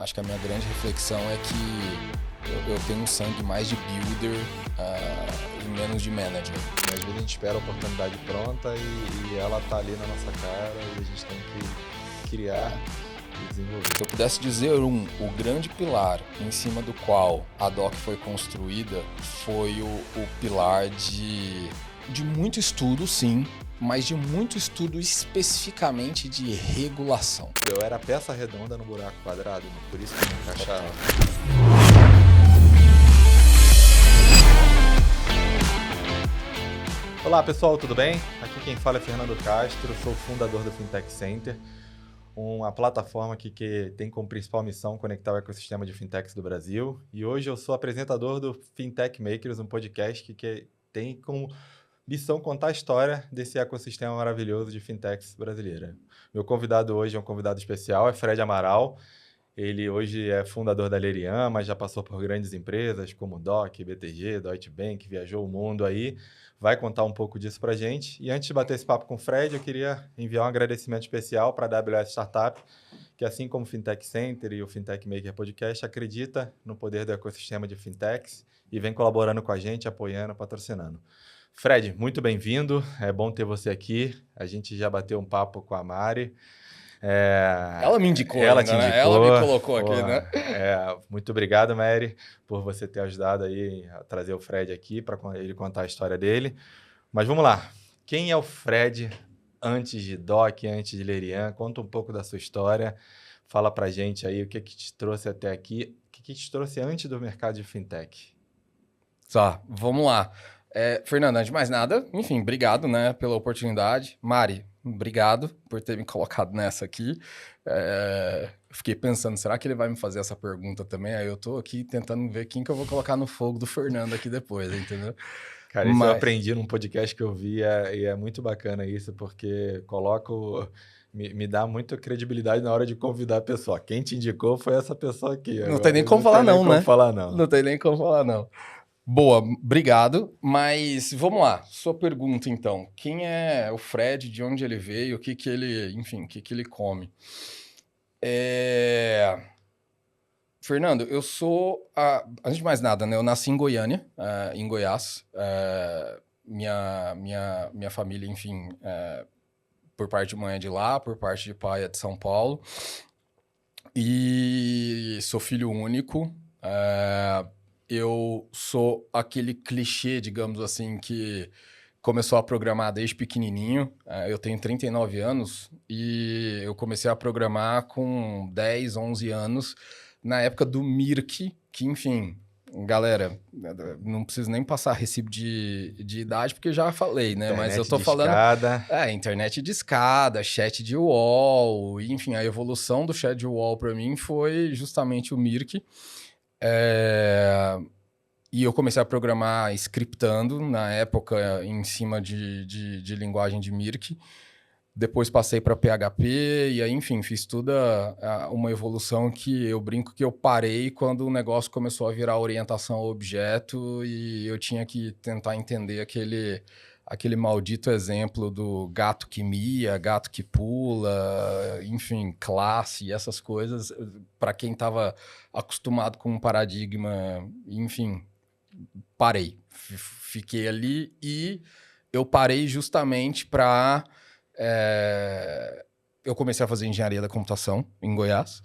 acho que a minha grande reflexão é que eu tenho um sangue mais de builder e menos de manager. Às vezes a gente espera a oportunidade pronta e ela tá ali na nossa cara e a gente tem que criar e desenvolver. Se eu pudesse dizer o grande pilar em cima do qual a DOC foi construída foi o pilar de muito estudo, sim, mas de muito estudo especificamente de regulação. Eu era peça redonda no buraco quadrado, por isso que eu não encaixava. Olá pessoal, tudo bem? Aqui quem fala é Fernando Castro, sou fundador do Fintech Center, uma plataforma que tem como principal missão conectar o ecossistema de fintechs do Brasil. E hoje eu sou apresentador do Fintech Makers, um podcast que tem como missão contar a história desse ecossistema maravilhoso de fintechs brasileira. Meu convidado hoje é um convidado especial, é Fred Amaral. Ele hoje é fundador da Lerian, mas já passou por grandes empresas como DOC, BTG, Deutsche Bank, viajou o mundo aí. Vai contar um pouco disso pra gente. E antes de bater esse papo com o Fred, eu queria enviar um agradecimento especial para a AWS Startup, que assim como o Fintech Center e o Fintech Maker Podcast, acredita no poder do ecossistema de fintechs e vem colaborando com a gente, apoiando, patrocinando. Fred, muito bem-vindo. É bom ter você aqui. A gente já bateu um papo com a Mari. Ela me indicou, ela ainda, te indicou, né? Ela me colocou pô, aqui, né? Muito obrigado, Mary, por você ter ajudado aí a trazer o Fred aqui para ele contar a história dele. Mas vamos lá. Quem é o Fred antes de DOC, antes de Lerian? Conta um pouco da sua história. Fala pra gente aí o que te trouxe até aqui, o que te trouxe antes do mercado de fintech. Tá, vamos lá. Fernando, antes de mais nada, enfim, obrigado, né, pela oportunidade. Mari, obrigado por ter me colocado nessa aqui. Fiquei pensando, será que ele vai me fazer essa pergunta também? Aí eu tô aqui tentando ver quem que eu vou colocar no fogo do Fernando aqui depois, entendeu? Cara, isso eu aprendi num podcast que eu vi e é muito bacana isso, porque me dá muita credibilidade na hora de convidar a pessoa. Quem te indicou foi essa pessoa aqui. Não tem nem como falar não, né? Não tem nem como falar não. Boa, obrigado. Mas vamos lá, sua pergunta então. Quem é o Fred, de onde ele veio, o que que ele, enfim, o que que ele come? Fernando, eu sou, antes de mais nada, né, eu nasci em Goiânia, em Goiás. Minha família, enfim, por parte de mãe é de lá, por parte de pai é de São Paulo. E sou filho único. Eu sou aquele clichê, digamos assim, que começou a programar desde pequenininho. Eu tenho 39 anos e eu comecei a programar com 10, 11 anos, na época do Mirk, que, enfim, galera, não preciso nem passar recibo de idade, porque já falei, né? Internet mas eu tô falando... internet de escada, chat de UOL, enfim, a evolução do chat de UOL para mim foi justamente o Mirk. E eu comecei a programar scriptando, na época, em cima de linguagem de Mirk. Depois passei para PHP e aí, enfim, fiz toda uma evolução que eu brinco que eu parei quando o negócio começou a virar orientação a objeto e eu tinha que tentar entender aquele maldito exemplo do gato que mia, gato que pula, enfim, classe, essas coisas, para quem estava acostumado com um paradigma, enfim, parei. Fiquei ali e eu parei justamente para... eu comecei a fazer engenharia da computação em Goiás.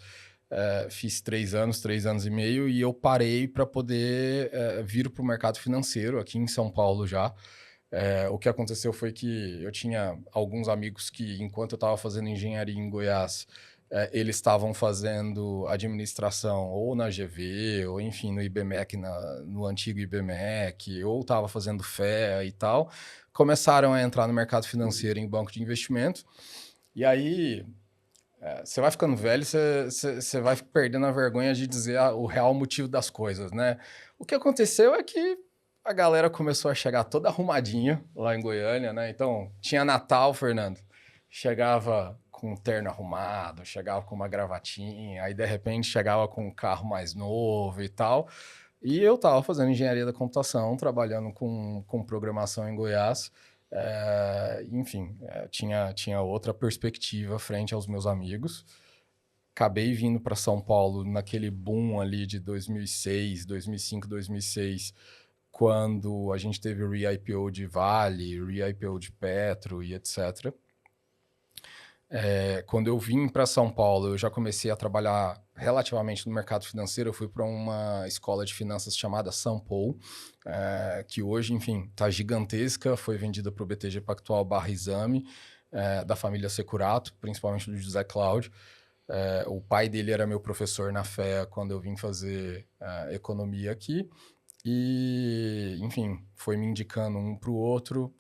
Fiz 3 anos e meio, e eu parei para poder vir para o mercado financeiro aqui em São Paulo já. O que aconteceu foi que eu tinha alguns amigos que, enquanto eu estava fazendo engenharia em Goiás, eles estavam fazendo administração ou na GV, ou enfim, no IBMEC, no antigo IBMEC, ou estava fazendo FEA e tal. Começaram a entrar no mercado financeiro em banco de investimento. E aí, você vai ficando velho, você vai perdendo a vergonha de dizer o real motivo das coisas, né? O que aconteceu é que a galera começou a chegar toda arrumadinha lá em Goiânia, né? Então, tinha Natal, Fernando. Chegava com um terno arrumado, chegava com uma gravatinha, aí de repente chegava com um carro mais novo e tal. E eu estava fazendo engenharia da computação, trabalhando com programação em Goiás. Enfim, tinha outra perspectiva frente aos meus amigos. acabei vindo para São Paulo naquele boom ali de 2006, 2005, 2006, quando a gente teve o re-IPO de Vale, re-IPO de Petro e etc. Quando eu vim para São Paulo, eu já comecei a trabalhar relativamente no mercado financeiro. Eu fui para uma escola de finanças chamada Sampo, que hoje, enfim, está gigantesca. Foi vendida para o BTG Pactual / Exame, da família Securato, principalmente do José Cláudio. O pai dele era meu professor na FEA quando eu vim fazer economia aqui. E, enfim, foi me indicando um para o outro.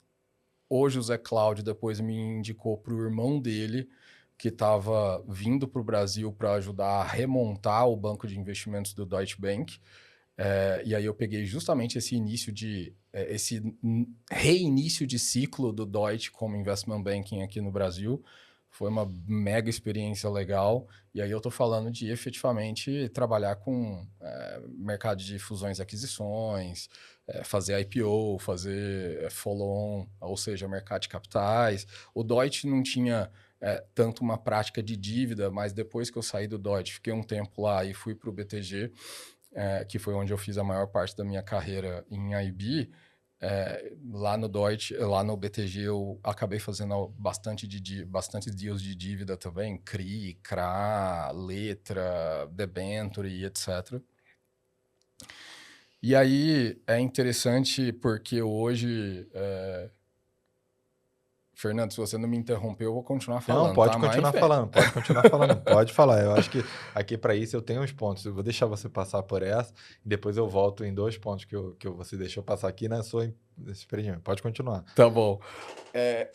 Hoje o Zé Cláudio depois me indicou para o irmão dele, que estava vindo para o Brasil para ajudar a remontar o banco de investimentos do Deutsche Bank. E aí eu peguei justamente esse reinício de ciclo do Deutsche como investment banking aqui no Brasil. Foi uma mega experiência legal. E aí eu estou falando de efetivamente trabalhar com mercado de fusões e aquisições, fazer IPO, fazer follow-on, ou seja, mercado de capitais. O Deutsche não tinha tanto uma prática de dívida, mas depois que eu saí do Deutsche, fiquei um tempo lá e fui para o BTG, que foi onde eu fiz a maior parte da minha carreira em IB. Lá no Deutsche, lá no BTG, eu acabei fazendo bastante deals de dívida também, CRI, CRA, letra, debenture e etc. E aí é interessante porque hoje, Fernando, se você não me interromper, eu vou continuar Não, falando, pode tá? Mas, continuar enfim. falando, pode continuar falando, pode falar. Eu acho que aqui para isso eu tenho uns pontos. Eu vou deixar você passar por essa e depois eu volto em 2 pontos que você deixou passar aqui na sua experiência. Pode continuar. Tá bom.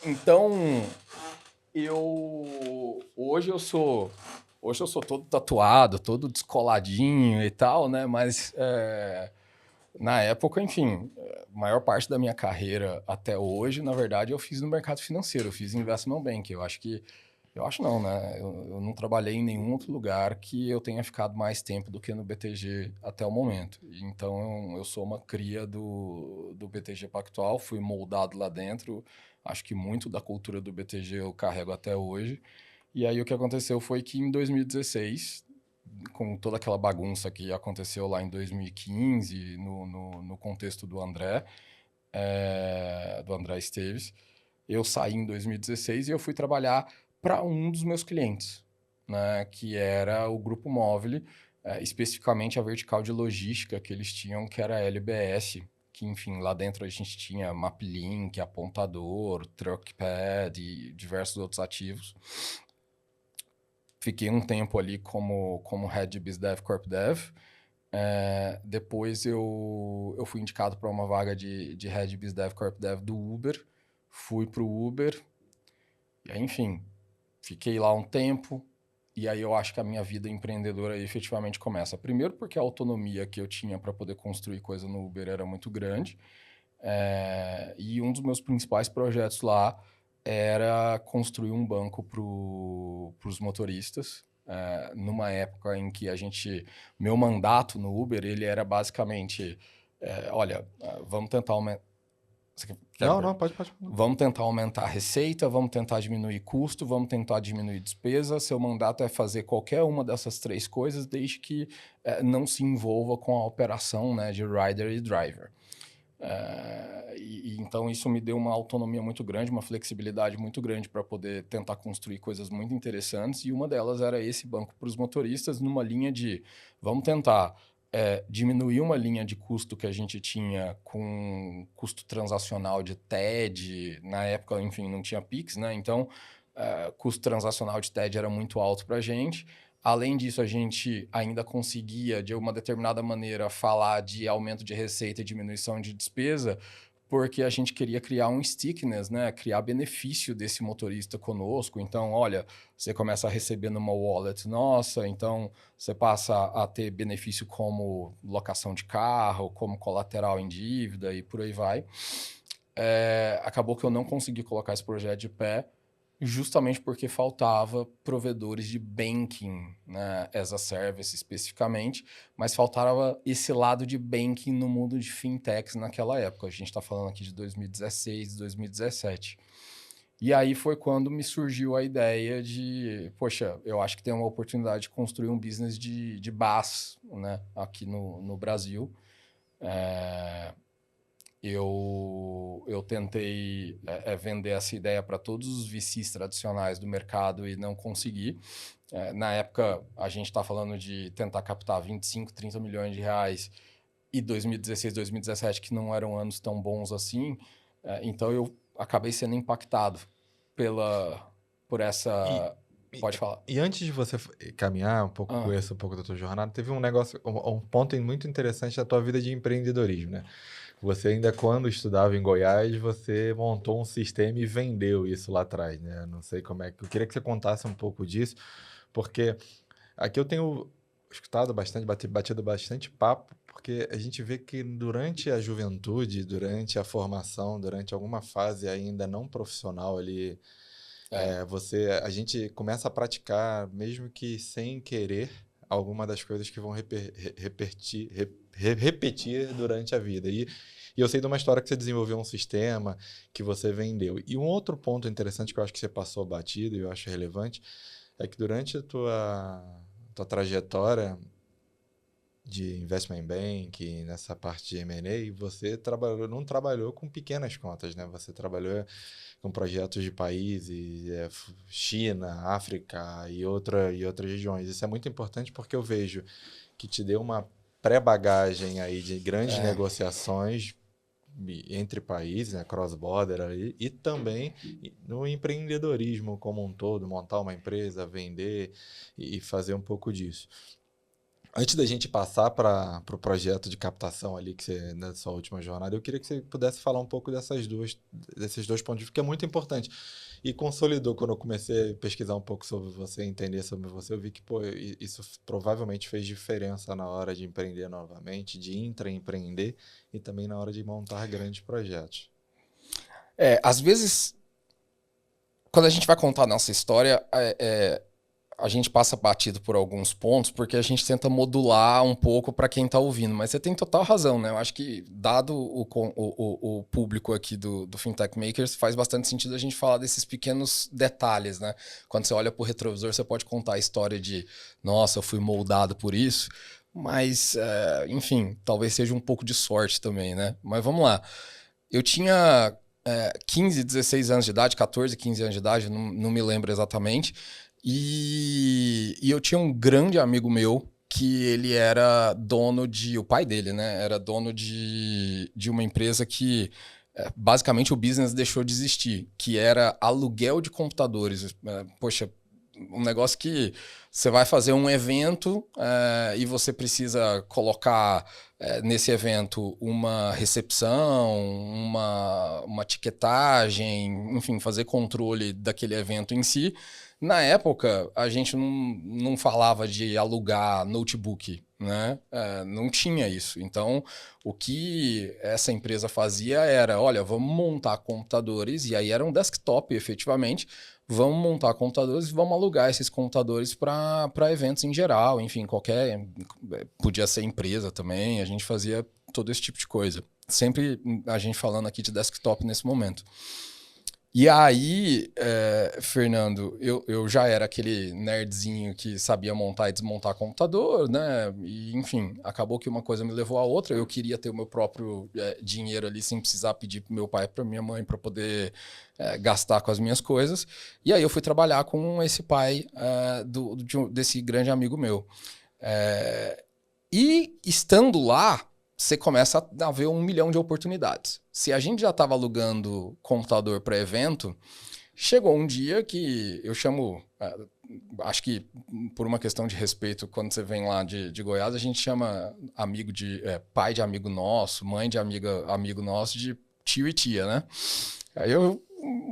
Então, hoje eu sou todo tatuado, todo descoladinho e tal, né? Mas na época, enfim, a maior parte da minha carreira até hoje, na verdade, eu fiz no mercado financeiro, eu fiz investment bank. Eu acho não, né? Eu não trabalhei em nenhum outro lugar que eu tenha ficado mais tempo do que no BTG até o momento. Então, eu sou uma cria do BTG Pactual, fui moldado lá dentro. Acho que muito da cultura do BTG eu carrego até hoje. E aí o que aconteceu foi que em 2016, com toda aquela bagunça que aconteceu lá em 2015, no contexto do André Esteves, eu saí em 2016 e eu fui trabalhar para um dos meus clientes, né, que era o Grupo Móvel, especificamente a vertical de logística que eles tinham, que era a LBS, que, enfim, lá dentro a gente tinha Maplink, apontador, Truckpad e diversos outros ativos. Fiquei um tempo ali como Head de BizDev Corp Dev. Depois eu fui indicado para uma vaga de Head de BizDev Corp Dev do Uber. Fui para o Uber. E aí, enfim, fiquei lá um tempo. E aí eu acho que a minha vida empreendedora efetivamente começa. Primeiro porque a autonomia que eu tinha para poder construir coisa no Uber era muito grande. E um dos meus principais projetos lá era construir um banco para os motoristas. Numa época em que meu mandato no Uber, ele era basicamente, olha, vamos tentar aumentar. Não, pode. Vamos tentar aumentar a receita, vamos tentar diminuir custo, vamos tentar diminuir despesa. Seu mandato é fazer qualquer uma dessas 3 coisas, desde que não se envolva com a operação, né, de rider e driver. Então isso me deu uma autonomia muito grande, uma flexibilidade muito grande para poder tentar construir coisas muito interessantes, e uma delas era esse banco para os motoristas, numa linha de vamos tentar diminuir uma linha de custo que a gente tinha com custo transacional de TED. Na época, enfim, não tinha Pix, né? Então custo transacional de TED era muito alto para a gente. Além disso, a gente ainda conseguia, de uma determinada maneira, falar de aumento de receita e diminuição de despesa, porque a gente queria criar um stickiness, né? Criar benefício desse motorista conosco. Então, olha, você começa a receber numa wallet nossa, então você passa a ter benefício como locação de carro, como colateral em dívida e por aí vai. Acabou que eu não consegui colocar esse projeto de pé, justamente porque faltava provedores de banking, né, as a service especificamente, mas faltava esse lado de banking no mundo de fintechs naquela época. A gente está falando aqui de 2016, 2017. E aí foi quando me surgiu a ideia de, poxa, eu acho que tem uma oportunidade de construir um business de BaaS, né, aqui no Brasil. Eu tentei vender essa ideia para todos os VCs tradicionais do mercado e não consegui. Na época, a gente está falando de tentar captar 25, 30 milhões de reais e 2016, 2017, que não eram anos tão bons assim. Então, eu acabei sendo impactado por E, essa... e, Pode falar. e antes de você caminhar um pouco, Ah, conhecer um pouco da tua jornada, teve um negócio, um ponto muito interessante da tua vida de empreendedorismo, né? Você ainda quando estudava em Goiás, você montou um sistema e vendeu isso lá atrás, né? Não sei como é que... Eu queria que você contasse um pouco disso, porque aqui eu tenho escutado bastante, batido bastante papo, porque a gente vê que durante a juventude, durante a formação, durante alguma fase ainda não profissional ali, é, a gente começa a praticar, mesmo que sem querer, alguma das coisas que vão repetir durante a vida. E eu sei de uma história que você desenvolveu um sistema que você vendeu. E um outro ponto interessante que eu acho que você passou batido e eu acho relevante é que durante a tua trajetória de investment bank, nessa parte de M&A, você não trabalhou com pequenas contas, né? Você trabalhou com projetos de países, China, África e outras regiões. Isso é muito importante porque eu vejo que te deu uma pré-bagagem aí de grandes é, negociações entre países, né, cross-border ali, e também no empreendedorismo como um todo, montar uma empresa, vender e fazer um pouco disso. Antes da gente passar para o projeto de captação ali que você, na sua última jornada, eu queria que você pudesse falar um pouco desses dois pontos de vista, que é muito importante. E consolidou quando eu comecei a pesquisar um pouco sobre você, entender sobre você, eu vi que pô, isso provavelmente fez diferença na hora de empreender novamente, de intraempreender e também na hora de montar grandes projetos. às vezes, quando a gente vai contar a nossa história, a gente passa batido por alguns pontos porque a gente tenta modular um pouco para quem está ouvindo. Mas você tem total razão, né? Eu acho que, dado o público aqui do Fintech Makers, faz bastante sentido a gente falar desses pequenos detalhes, né? Quando você olha para o retrovisor, você pode contar a história de, nossa, eu fui moldado por isso. Mas, enfim, talvez seja um pouco de sorte também, né? Mas vamos lá. Eu tinha 15, 16 anos de idade, 14, 15 anos de idade, não me lembro exatamente. E eu tinha um grande amigo meu que ele era dono de... O pai dele, né? Era dono de uma empresa que basicamente o business deixou de existir, que era aluguel de computadores. Poxa, um negócio que você vai fazer um evento e você precisa colocar nesse evento uma recepção, uma tiquetagem, enfim, fazer controle daquele evento em si. Na época, a gente não falava de alugar notebook, né? Não tinha isso. Então, o que essa empresa fazia era, olha, vamos montar computadores, e aí era um desktop, efetivamente, vamos montar computadores e vamos alugar esses computadores para eventos em geral, enfim, qualquer... Podia ser empresa também, a gente fazia todo esse tipo de coisa. Sempre a gente falando aqui de desktop nesse momento. E aí, Fernando, eu já era aquele nerdzinho que sabia montar e desmontar computador, né? E, enfim, acabou que uma coisa me levou a outra. Eu queria ter o meu próprio dinheiro ali sem precisar pedir pro meu pai e pra minha mãe para poder gastar com as minhas coisas. E aí eu fui trabalhar com esse pai desse grande amigo meu. E estando lá, você começa a ver 1 milhão de oportunidades. Se a gente já estava alugando computador para evento, chegou um dia que eu chamo, acho que por uma questão de respeito, quando você vem lá de Goiás, a gente chama amigo pai de amigo nosso, mãe de amigo nosso de tio e tia, né? Aí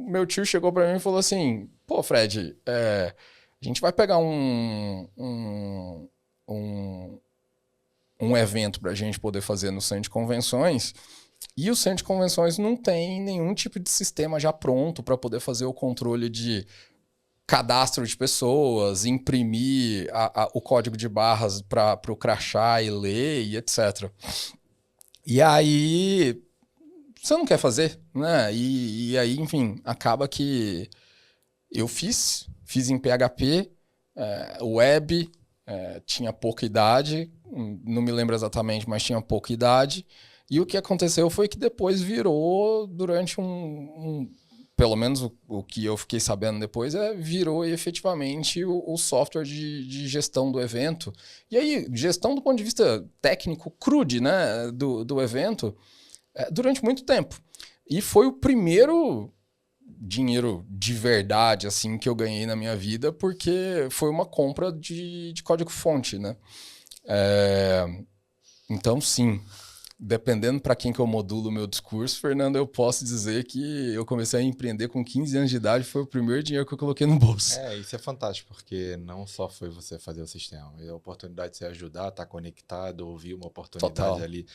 meu tio chegou para mim e falou assim, pô, Fred, a gente vai pegar um um evento para a gente poder fazer no centro de convenções. E o centro de convenções não tem nenhum tipo de sistema já pronto para poder fazer o controle de cadastro de pessoas, imprimir o código de barras para o crachá e ler, e etc. E aí você não quer fazer, né? E aí, enfim, acaba que eu fiz em PHP, web, tinha pouca idade, não me lembro exatamente, mas tinha pouca idade. E o que aconteceu foi que depois virou durante pelo menos o que eu fiquei sabendo depois, virou efetivamente o software de gestão do evento. E aí, gestão do ponto de vista técnico, crude, né, do evento, durante muito tempo. E foi o primeiro dinheiro de verdade assim que eu ganhei na minha vida, porque foi uma compra de código-fonte, né? Então, sim, dependendo para quem que eu modulo o meu discurso, Fernando, eu posso dizer que eu comecei a empreender com 15 anos de idade, foi o primeiro dinheiro que eu coloquei no bolso. Isso é fantástico, porque não só foi você fazer o sistema, é a oportunidade de você ajudar, estar conectado, ouvir uma oportunidade Total. ali.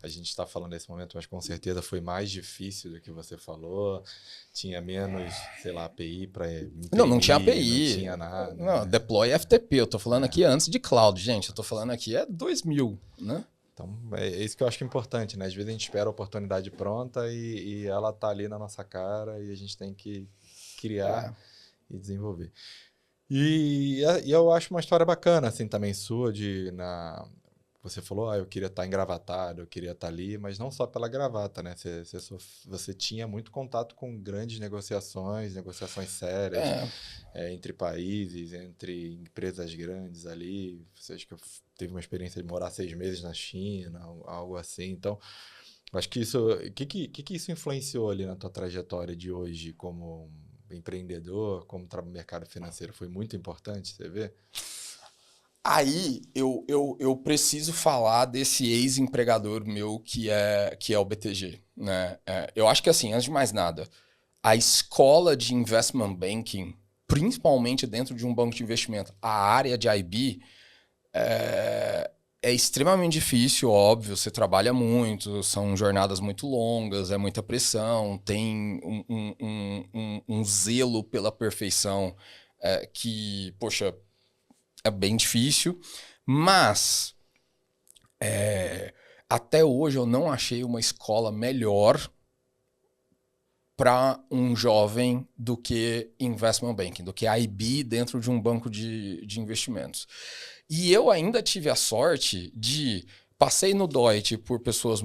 A gente está falando nesse momento, mas com certeza foi mais difícil do que você falou. Tinha menos, sei lá, API para imprimir, Não tinha não API. tinha nada. Não, deploy FTP. Eu tô falando aqui antes de cloud, gente. Eu tô falando aqui 2000, né? Então, é isso que eu acho importante, né? Às vezes a gente espera a oportunidade pronta e ela tá ali na nossa cara e a gente tem que criar e desenvolver. E eu acho uma história bacana, assim, também sua, você falou, eu queria estar engravatado, eu queria estar ali, mas não só pela gravata, né? Você tinha muito contato com grandes negociações sérias, entre países, entre empresas grandes ali. Você acha que teve uma experiência de morar 6 meses na China, algo assim. Então, acho que isso... O que isso influenciou ali na tua trajetória de hoje como empreendedor, como mercado financeiro? Foi muito importante, você vê? Aí eu preciso falar desse ex-empregador meu que é o BTG, né? Eu acho que assim, antes de mais nada, a escola de investment banking, principalmente dentro de um banco de investimento, a área de IB, é extremamente difícil, óbvio, você trabalha muito, são jornadas muito longas, é muita pressão, tem um zelo pela perfeição que, poxa, é bem difícil, mas até hoje eu não achei uma escola melhor para um jovem do que investment banking, do que IB dentro de um banco de investimentos. E eu ainda tive a sorte de passei no Deutsche por pessoas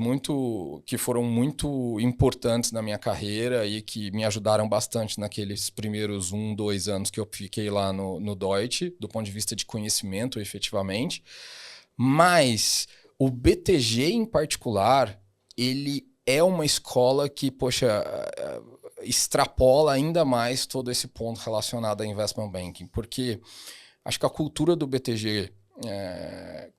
que foram muito importantes na minha carreira e que me ajudaram bastante naqueles primeiros 2 anos que eu fiquei lá no Deutsche, do ponto de vista de conhecimento, efetivamente. Mas o BTG em particular, ele é uma escola que, poxa, extrapola ainda mais todo esse ponto relacionado a investment banking, porque acho que a cultura do BTG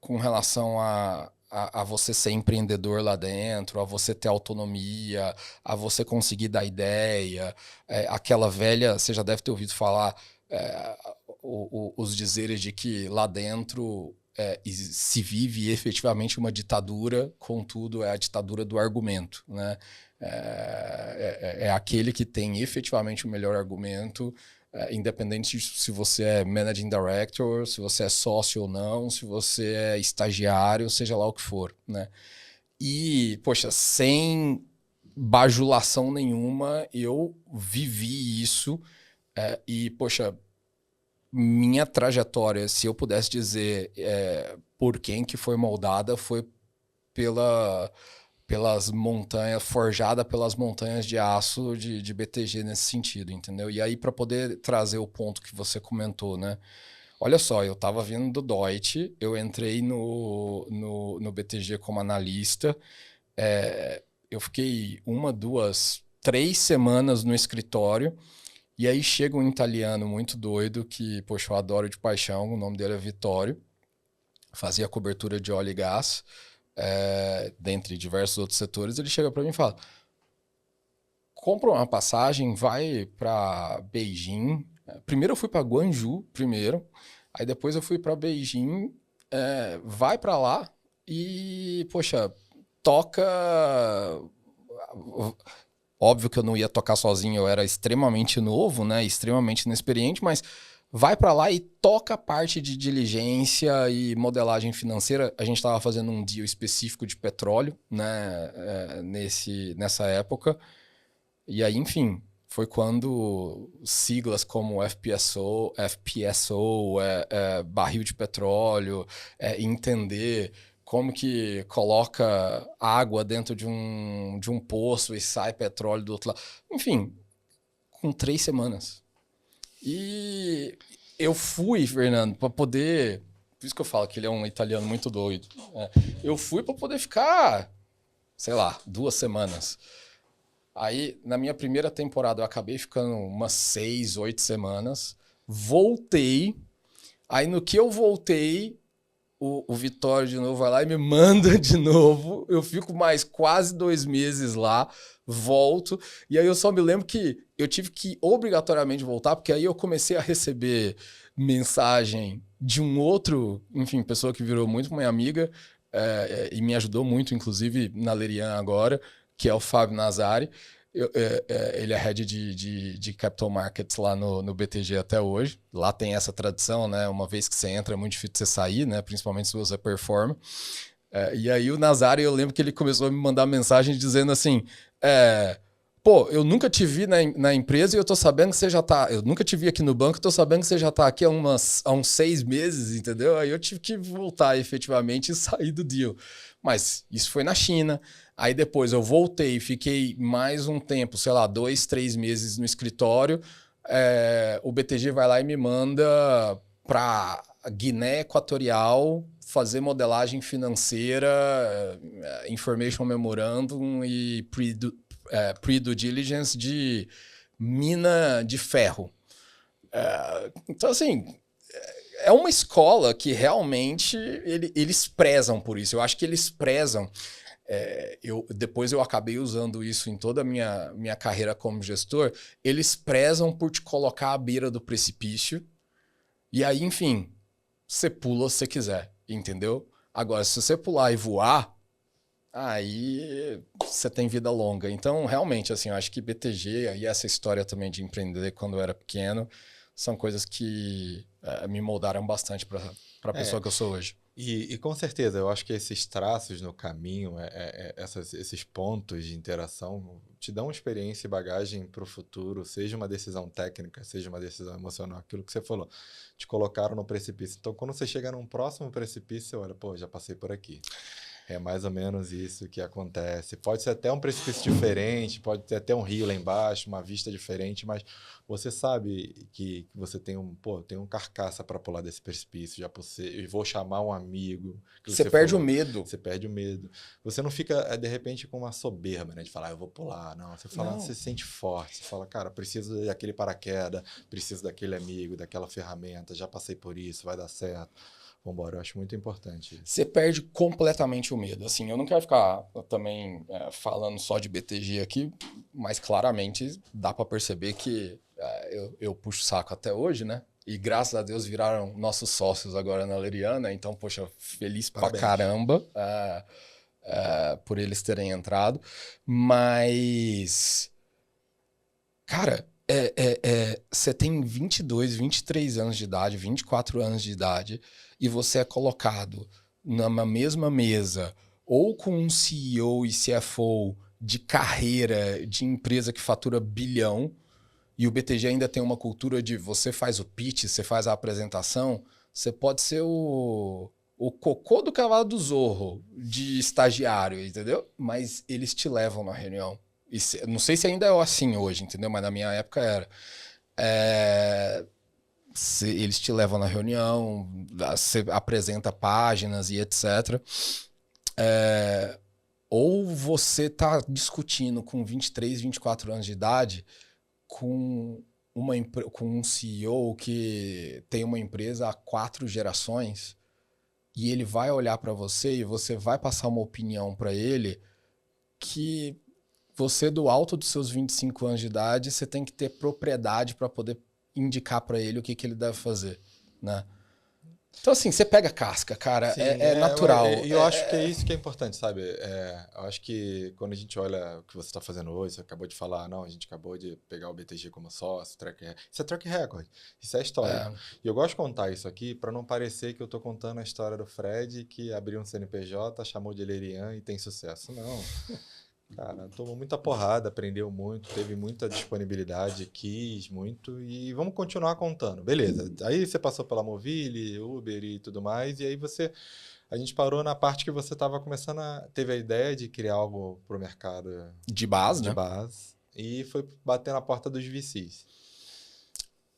com relação a você ser empreendedor lá dentro, a você ter autonomia, a você conseguir dar ideia, aquela velha, você já deve ter ouvido falar os dizeres de que lá dentro se vive efetivamente uma ditadura, contudo é a ditadura do argumento, né? É aquele que tem efetivamente o melhor argumento, independente de se você é managing director, se você é sócio ou não, se você é estagiário, seja lá o que for, né? E, poxa, sem bajulação nenhuma, eu vivi isso e, poxa, minha trajetória, se eu pudesse dizer por quem que foi moldada, foi pelas montanhas, forjada pelas montanhas de aço de BTG nesse sentido, entendeu? E aí, para poder trazer o ponto que você comentou, né? Olha só, eu estava vindo do Deutsche, eu entrei no BTG como analista, eu fiquei 1, 2, 3 semanas no escritório, e aí chega um italiano muito doido que, poxa, eu adoro de paixão, o nome dele é Vittorio, fazia cobertura de óleo e gás, dentre diversos outros setores. Ele chega para mim e fala: compra uma passagem, vai para Beijing. Primeiro eu fui para Guangzhou, aí depois eu fui para Beijing, vai para lá e, poxa, toca. Óbvio que eu não ia tocar sozinho, eu era extremamente novo, né? Extremamente inexperiente, mas vai para lá e toca a parte de diligência e modelagem financeira. A gente estava fazendo um deal específico de petróleo, né, nessa época. E aí, enfim, foi quando siglas como FPSO, barril de petróleo, entender como que coloca água dentro de um poço e sai petróleo do outro lado. Enfim, com 3 semanas. E eu fui, Fernando, para poder... Por isso que eu falo que ele é um italiano muito doido. Eu fui para poder ficar, sei lá, 2 semanas. Aí, na minha primeira temporada, eu acabei ficando umas 6, 8 semanas. Voltei. Aí, no que eu voltei, o Vitório de novo vai lá e me manda de novo. Eu fico mais quase 2 meses lá, volto. E aí, eu só me lembro que eu tive que obrigatoriamente voltar, porque aí eu comecei a receber mensagem de um outro, enfim, pessoa que virou muito minha amiga e me ajudou muito, inclusive, na Lerian agora, que é o Fábio Nazari. Ele é head de Capital Markets lá no BTG até hoje. Lá tem essa tradição, né? Uma vez que você entra, é muito difícil você sair, né? Principalmente se você performa. E aí o Nazari, eu lembro que ele começou a me mandar mensagem dizendo assim... Pô, eu nunca te vi na empresa e eu tô sabendo que você já tá... Eu nunca te vi aqui no banco, eu tô sabendo que você já tá aqui há uns 6 meses, entendeu? Aí eu tive que voltar efetivamente e sair do deal. Mas isso foi na China. Aí depois eu voltei, fiquei mais um tempo, sei lá, 2, 3 meses no escritório. O BTG vai lá e me manda para Guiné Equatorial fazer modelagem financeira, information memorandum e pre-due diligence de mina de ferro. Então, assim, é uma escola que realmente eles prezam por isso. Eu acho que eles prezam. Depois eu acabei usando isso em toda a minha carreira como gestor. Eles prezam por te colocar à beira do precipício. E aí, enfim, você pula se você quiser, entendeu? Agora, se você pular e voar, aí você tem vida longa. Então, realmente, assim, eu acho que BTG e essa história também de empreender quando eu era pequeno são coisas que me moldaram bastante para a pessoa que eu sou hoje. E com certeza, eu acho que esses traços no caminho, esses pontos de interação, te dão experiência e bagagem para o futuro, seja uma decisão técnica, seja uma decisão emocional, aquilo que você falou, te colocaram no precipício. Então, quando você chega num próximo precipício, você olha, pô, já passei por aqui. É mais ou menos isso que acontece. Pode ser até um precipício diferente, pode ter até um rio lá embaixo, uma vista diferente, mas você sabe que você tem um carcaça para pular desse precipício, eu vou chamar um amigo. Você perde o medo. Você perde o medo. Você não fica, de repente, com uma soberba, né? De falar, eu vou pular. Não, você fala, você se sente forte. Você fala, cara, preciso daquele paraquedas, preciso daquele amigo, daquela ferramenta, já passei por isso, vai dar certo. Vambora, eu acho muito importante. Você perde completamente o medo. Assim, eu não quero ficar também falando só de BTG aqui, mas claramente dá para perceber que eu puxo o saco até hoje, né? E graças a Deus viraram nossos sócios agora na Leriana. Então, poxa, feliz Parabéns. pra caramba por eles terem entrado. Mas, cara, você tem 22, 23 anos de idade, 24 anos de idade, e você é colocado numa mesma mesa ou com um CEO e CFO de carreira, de empresa que fatura bilhão, e o BTG ainda tem uma cultura de você faz o pitch, você faz a apresentação, você pode ser o cocô do cavalo do Zorro de estagiário, entendeu? Mas eles te levam na reunião. Não sei se ainda é assim hoje, entendeu? Mas na minha época era. Eles te levam na reunião, você apresenta páginas e etc. Ou você está discutindo com 23, 24 anos de idade com um CEO que tem uma empresa há 4 gerações e ele vai olhar para você e você vai passar uma opinião para ele que você, do alto dos seus 25 anos de idade, você tem que ter propriedade para poder indicar para ele o que ele deve fazer, né? Então, assim, você pega casca, cara, Sim, é natural. eu acho que é isso que é importante, sabe? Eu acho que quando a gente olha o que você está fazendo hoje, você acabou de falar, não, a gente acabou de pegar o BTG como sócio, isso é track record, isso é histórico. É, E eu gosto de contar isso aqui para não parecer que eu estou contando a história do Fred que abriu um CNPJ, chamou de Lerian e tem sucesso. Não. Cara, tomou muita porrada, aprendeu muito, teve muita disponibilidade, quis muito e vamos continuar contando. Beleza. Aí você passou pela Movile, Uber e tudo mais, e aí a gente parou na parte que você estava começando teve a ideia de criar algo para o mercado de base, de né? base e foi bater na porta dos VCs.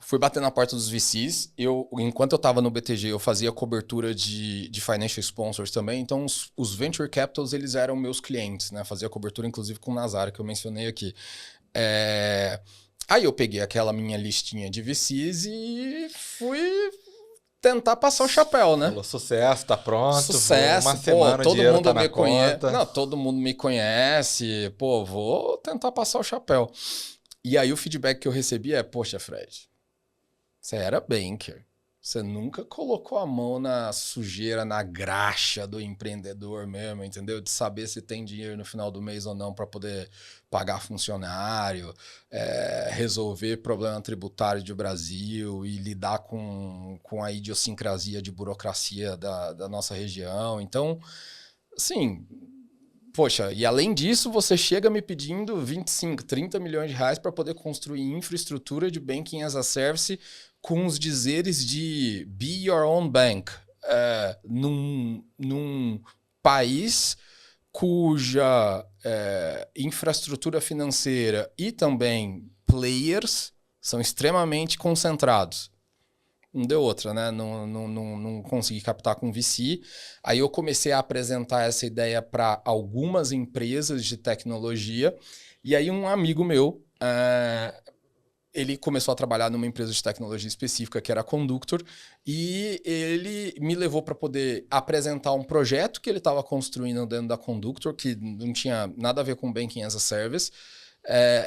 Fui bater na porta dos VCs. Enquanto eu estava no BTG, eu fazia cobertura de financial sponsors também. Então, os venture capitals, eles eram meus clientes, né? Fazia cobertura, inclusive, com o Nazar, que eu mencionei aqui. Aí eu peguei aquela minha listinha de VCs e fui tentar passar o chapéu, né? Falou, sucesso, tá pronto, uma Sucesso, pô, semana o todo dinheiro tá mundo na me conhece. conta. Não, todo mundo me conhece. Pô, vou tentar passar o chapéu. E aí o feedback que eu recebi é, poxa, Fred, você era banker. Você nunca colocou a mão na sujeira, na graxa do empreendedor mesmo, entendeu? De saber se tem dinheiro no final do mês ou não para poder pagar funcionário, resolver problema tributário do Brasil e lidar com a idiosincrasia de burocracia da nossa região. Então, assim, poxa, e além disso, você chega me pedindo 25, 30 milhões de reais para poder construir infraestrutura de banking as a service com os dizeres de be your own bank, num país cuja infraestrutura financeira e também players são extremamente concentrados. Não deu outra, né? Não consegui captar com VC. Aí eu comecei a apresentar essa ideia para algumas empresas de tecnologia. E aí um amigo meu, ele começou a trabalhar numa empresa de tecnologia específica, que era a Conductor, e ele me levou para poder apresentar um projeto que ele estava construindo dentro da Conductor, que não tinha nada a ver com Banking as a Service,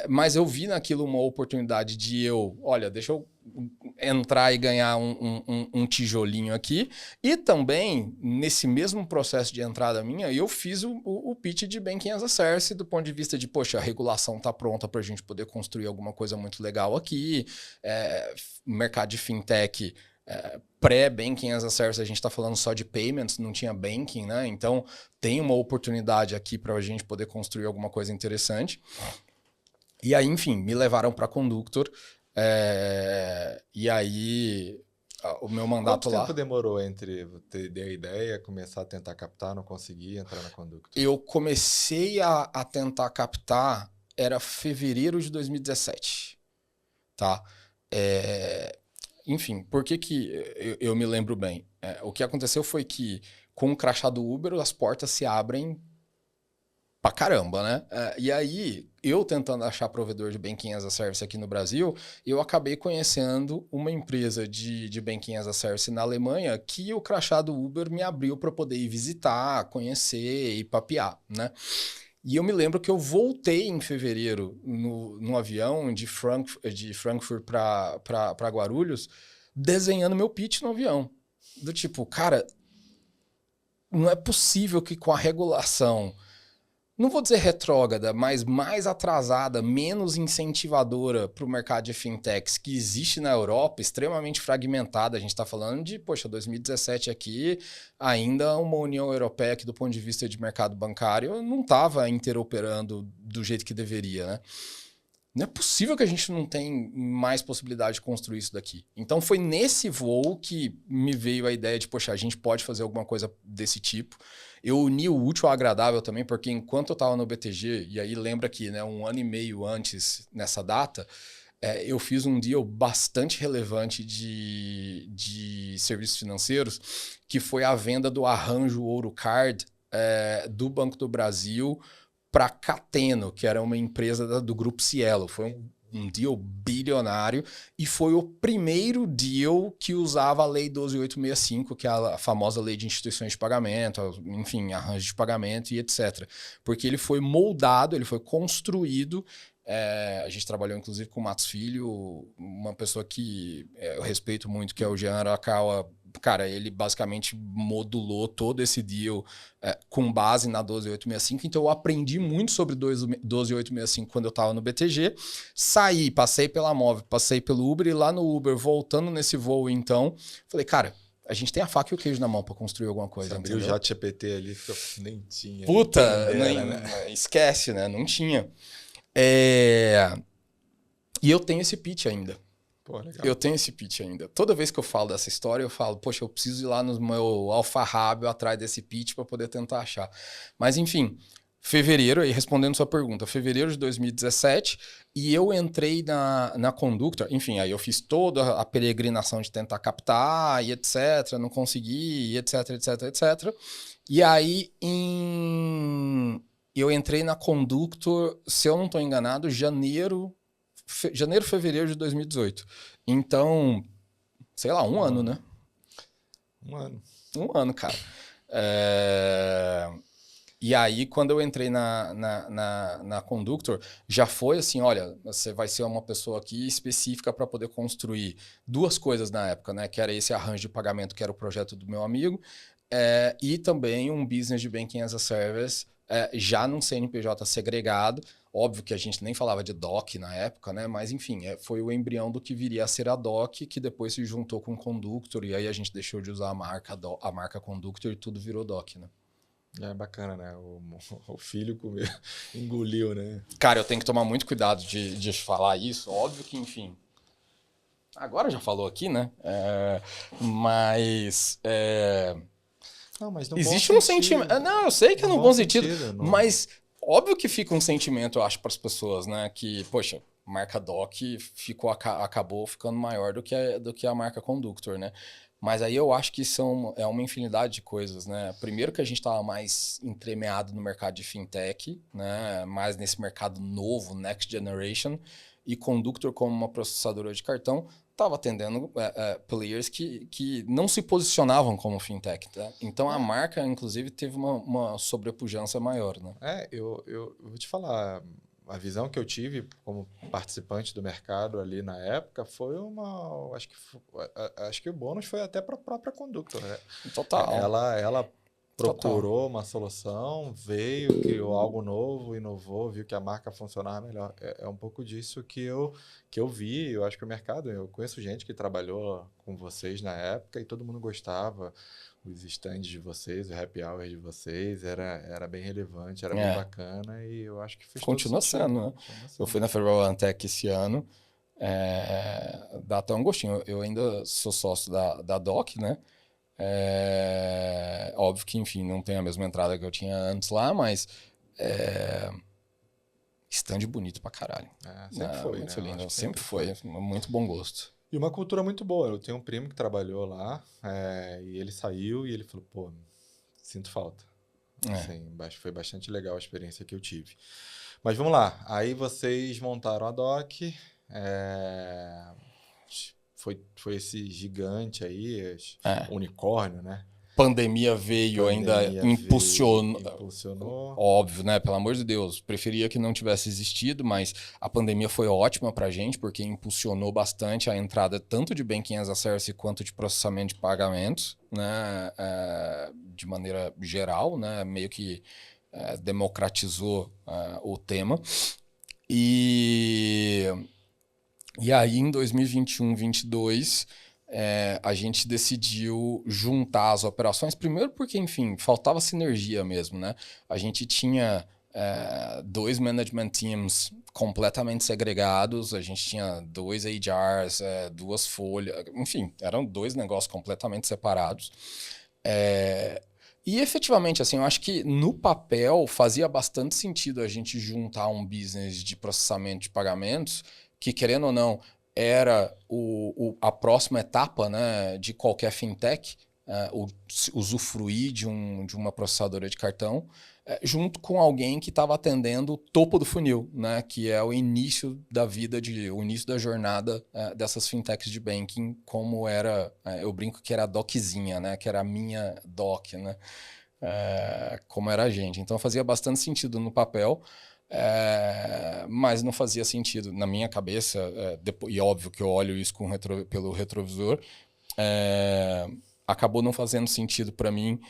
mas eu vi naquilo uma oportunidade de olha, deixa eu entrar e ganhar um tijolinho aqui. E também, nesse mesmo processo de entrada minha, eu fiz o pitch de Banking as a Service do ponto de vista de, poxa, a regulação está pronta para a gente poder construir alguma coisa muito legal aqui. Mercado de fintech, pré-Banking as a Service, a gente está falando só de payments, não tinha banking, né? Então, tem uma oportunidade aqui para a gente poder construir alguma coisa interessante. E aí, enfim, me levaram para Conductor. E aí, o meu mandato lá... Quanto tempo demorou entre ter a ideia, começar a tentar captar, não conseguir, entrar na Conductor? Eu comecei a tentar captar, era fevereiro de 2017, tá? Enfim, por que eu me lembro bem? O que aconteceu foi que, com o crachá do Uber, as portas se abrem pra caramba, né? E aí, eu tentando achar provedor de Banking as a Service aqui no Brasil, eu acabei conhecendo uma empresa de Banking as a Service na Alemanha que o crachá do Uber me abriu para poder ir visitar, conhecer e papear, né? E eu me lembro que eu voltei em fevereiro no avião de Frankfurt para Guarulhos, desenhando meu pitch no avião. Do tipo, cara, não é possível que com a regulação, não vou dizer retrógrada, mas mais atrasada, menos incentivadora para o mercado de fintechs que existe na Europa, extremamente fragmentada. A gente está falando de, poxa, 2017 aqui, ainda uma União Europeia que do ponto de vista de mercado bancário não estava interoperando do jeito que deveria, né? Não é possível que a gente não tenha mais possibilidade de construir isso daqui. Então foi nesse voo que me veio a ideia de, poxa, a gente pode fazer alguma coisa desse tipo. Eu uni o útil ao agradável também, porque enquanto eu estava no BTG, e aí lembra que, né, 1 ano e meio antes, nessa data, eu fiz um deal bastante relevante de serviços financeiros, que foi a venda do arranjo Ouro Card do Banco do Brasil para Cateno, que era uma empresa do Grupo Cielo. Foi um deal bilionário e foi o primeiro deal que usava a Lei 12.865, que é a famosa Lei de Instituições de Pagamento, enfim, arranjo de pagamento e etc. Porque ele foi moldado, ele foi construído. A gente trabalhou inclusive com o Matos Filho, uma pessoa que eu respeito muito, que é o Jean Arakawa, cara, ele basicamente modulou todo esse deal com base na 12865. Então, eu aprendi muito sobre 12865 quando eu estava no BTG. Saí, passei pela Moove, passei pelo Uber e lá no Uber, voltando nesse voo, então, falei, cara, a gente tem a faca e o queijo na mão para construir alguma coisa. Você abriu o ChatGPT ali, nem tinha. Puta, dera, né? esquece, né? Não tinha. E eu tenho esse pitch ainda. Pô, legal. Eu tenho esse pitch ainda. Toda vez que eu falo dessa história, eu falo, poxa, eu preciso ir lá no meu alfarrábio atrás desse pitch para poder tentar achar. Mas, enfim, fevereiro, aí respondendo sua pergunta, fevereiro de 2017, e eu entrei na Conductor, enfim, aí eu fiz toda a peregrinação de tentar captar e etc, não consegui, e etc, etc, etc. E aí, eu entrei na Conductor, se eu não estou enganado, janeiro, fevereiro de 2018. Então, sei lá, um ano, né? Um ano. Um ano, cara. E aí, quando eu entrei na Conductor, já foi assim, olha, você vai ser uma pessoa aqui específica para poder construir duas coisas na época, né? Que era esse arranjo de pagamento, que era o projeto do meu amigo, e também um business de Banking as a Service, já num CNPJ segregado. Óbvio que a gente nem falava de DOC na época, né? Mas, enfim, foi o embrião do que viria a ser a DOC, que depois se juntou com o Conductor, e aí a gente deixou de usar a marca Conductor e tudo virou DOC, né? É bacana, né? O filho comeu, engoliu, né? Cara, eu tenho que tomar muito cuidado de falar isso. Óbvio que, enfim... Agora já falou aqui, né? Mas... Não, mas no existe bom um sentimento... Não, eu sei que é no bom sentido, mas... Óbvio que fica um sentimento, eu acho, para as pessoas, né? Que, poxa, marca DOC acabou ficando maior do que a marca Conductor, né? Mas aí eu acho que é uma infinidade de coisas, né? Primeiro que a gente estava mais entremeado no mercado de fintech, né? Mais nesse mercado novo, next generation, e Conductor como uma processadora de cartão estava atendendo players que não se posicionavam como fintech, tá? Então a marca, inclusive, teve uma sobrepujança maior, né? Eu vou te falar, a visão que eu tive como participante do mercado ali na época foi acho que o bônus foi até para a própria Conductor, né? Total. Ela procurou uma solução, veio, criou algo novo, inovou, viu que a marca funcionava melhor. É um pouco disso que eu vi. Eu acho que o mercado, eu conheço gente que trabalhou com vocês na época e todo mundo gostava. Os stands de vocês, o happy hour de vocês, era bem relevante, era bem bacana e eu acho que fez Continua todo sentido. sendo, né? Eu fui na Federal Antec esse ano, dá até um gostinho. Eu ainda sou sócio da DOC, né? Óbvio que, enfim, não tem a mesma entrada que eu tinha antes lá, mas stand bonito pra caralho. Sempre foi, muito né? lindo. Sempre foi. Muito bom gosto. E uma cultura muito boa. Eu tenho um primo que trabalhou lá e ele saiu e ele falou, pô, sinto falta. Assim, foi bastante legal a experiência que eu tive. Mas vamos lá. Aí vocês montaram a DOC. Foi esse gigante aí, unicórnio, né? Pandemia veio, ainda impulsionou. Óbvio, né? Pelo amor de Deus. Preferia que não tivesse existido, mas a pandemia foi ótima pra gente, porque impulsionou bastante a entrada tanto de Banking as a Service quanto de processamento de pagamentos, né? De maneira geral, né? Meio que democratizou o tema. E aí, em 2021, 2022... a gente decidiu juntar as operações, primeiro porque, enfim, faltava sinergia mesmo, né? A gente tinha 2 management teams completamente segregados, a gente tinha 2 HRs, 2 folhas, enfim, eram 2 negócios completamente separados. E efetivamente, assim, eu acho que no papel fazia bastante sentido a gente juntar um business de processamento de pagamentos, que, querendo ou não, era a próxima etapa, né, de qualquer fintech, usufruir de uma processadora de cartão, junto com alguém que estava atendendo o topo do funil, né, que é o início da vida, o início da jornada dessas fintechs de banking, como era, eu brinco que era a doczinha, né, que era a minha doc, né, como era a gente. Então fazia bastante sentido no papel. Mas não fazia sentido na minha cabeça, e óbvio que eu olho isso pelo retrovisor, acabou não fazendo sentido para mim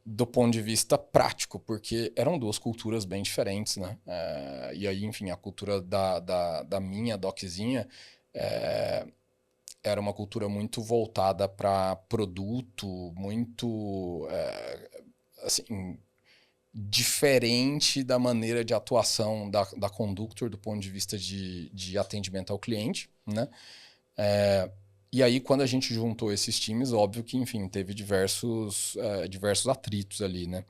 do ponto de vista prático, porque eram duas culturas bem diferentes, né? E aí, enfim, a cultura da minha doczinha era uma cultura muito voltada para produto, muito, assim, diferente da maneira de atuação da Conductor do ponto de vista de atendimento ao cliente, né? E aí, quando a gente juntou esses times, óbvio que, enfim, teve diversos atritos ali, né?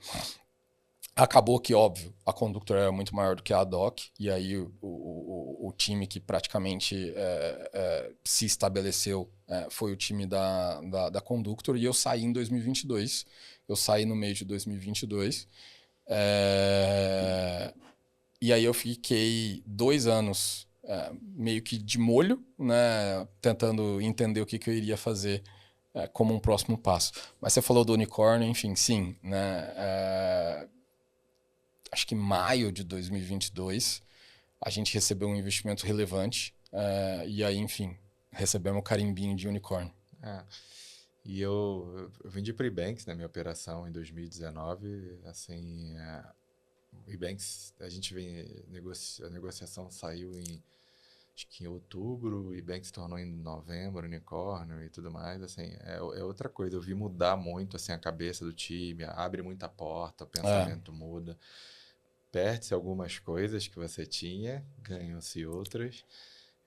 Acabou que, óbvio, a Conductor era muito maior do que a Doc, e aí o time que praticamente se estabeleceu foi o time da Conductor, e eu saí em 2022. Eu saí no meio de 2022. E aí eu fiquei 2 anos meio que de molho, né, tentando entender o que eu iria fazer como um próximo passo. Mas você falou do unicórnio, enfim, sim, né? Acho que em maio de 2022 a gente recebeu um investimento relevante e aí, enfim, recebemos o carimbinho de unicórnio. E eu vendi para o Ebanks na minha operação em 2019, assim, o Ebanks, a gente vem, a negociação saiu acho que em outubro, o Ebanks se tornou em novembro, unicórnio e tudo mais, assim, é outra coisa, eu vi mudar muito, assim, a cabeça do time, abre muita porta, o pensamento muda, perde-se algumas coisas que você tinha, ganham-se outras,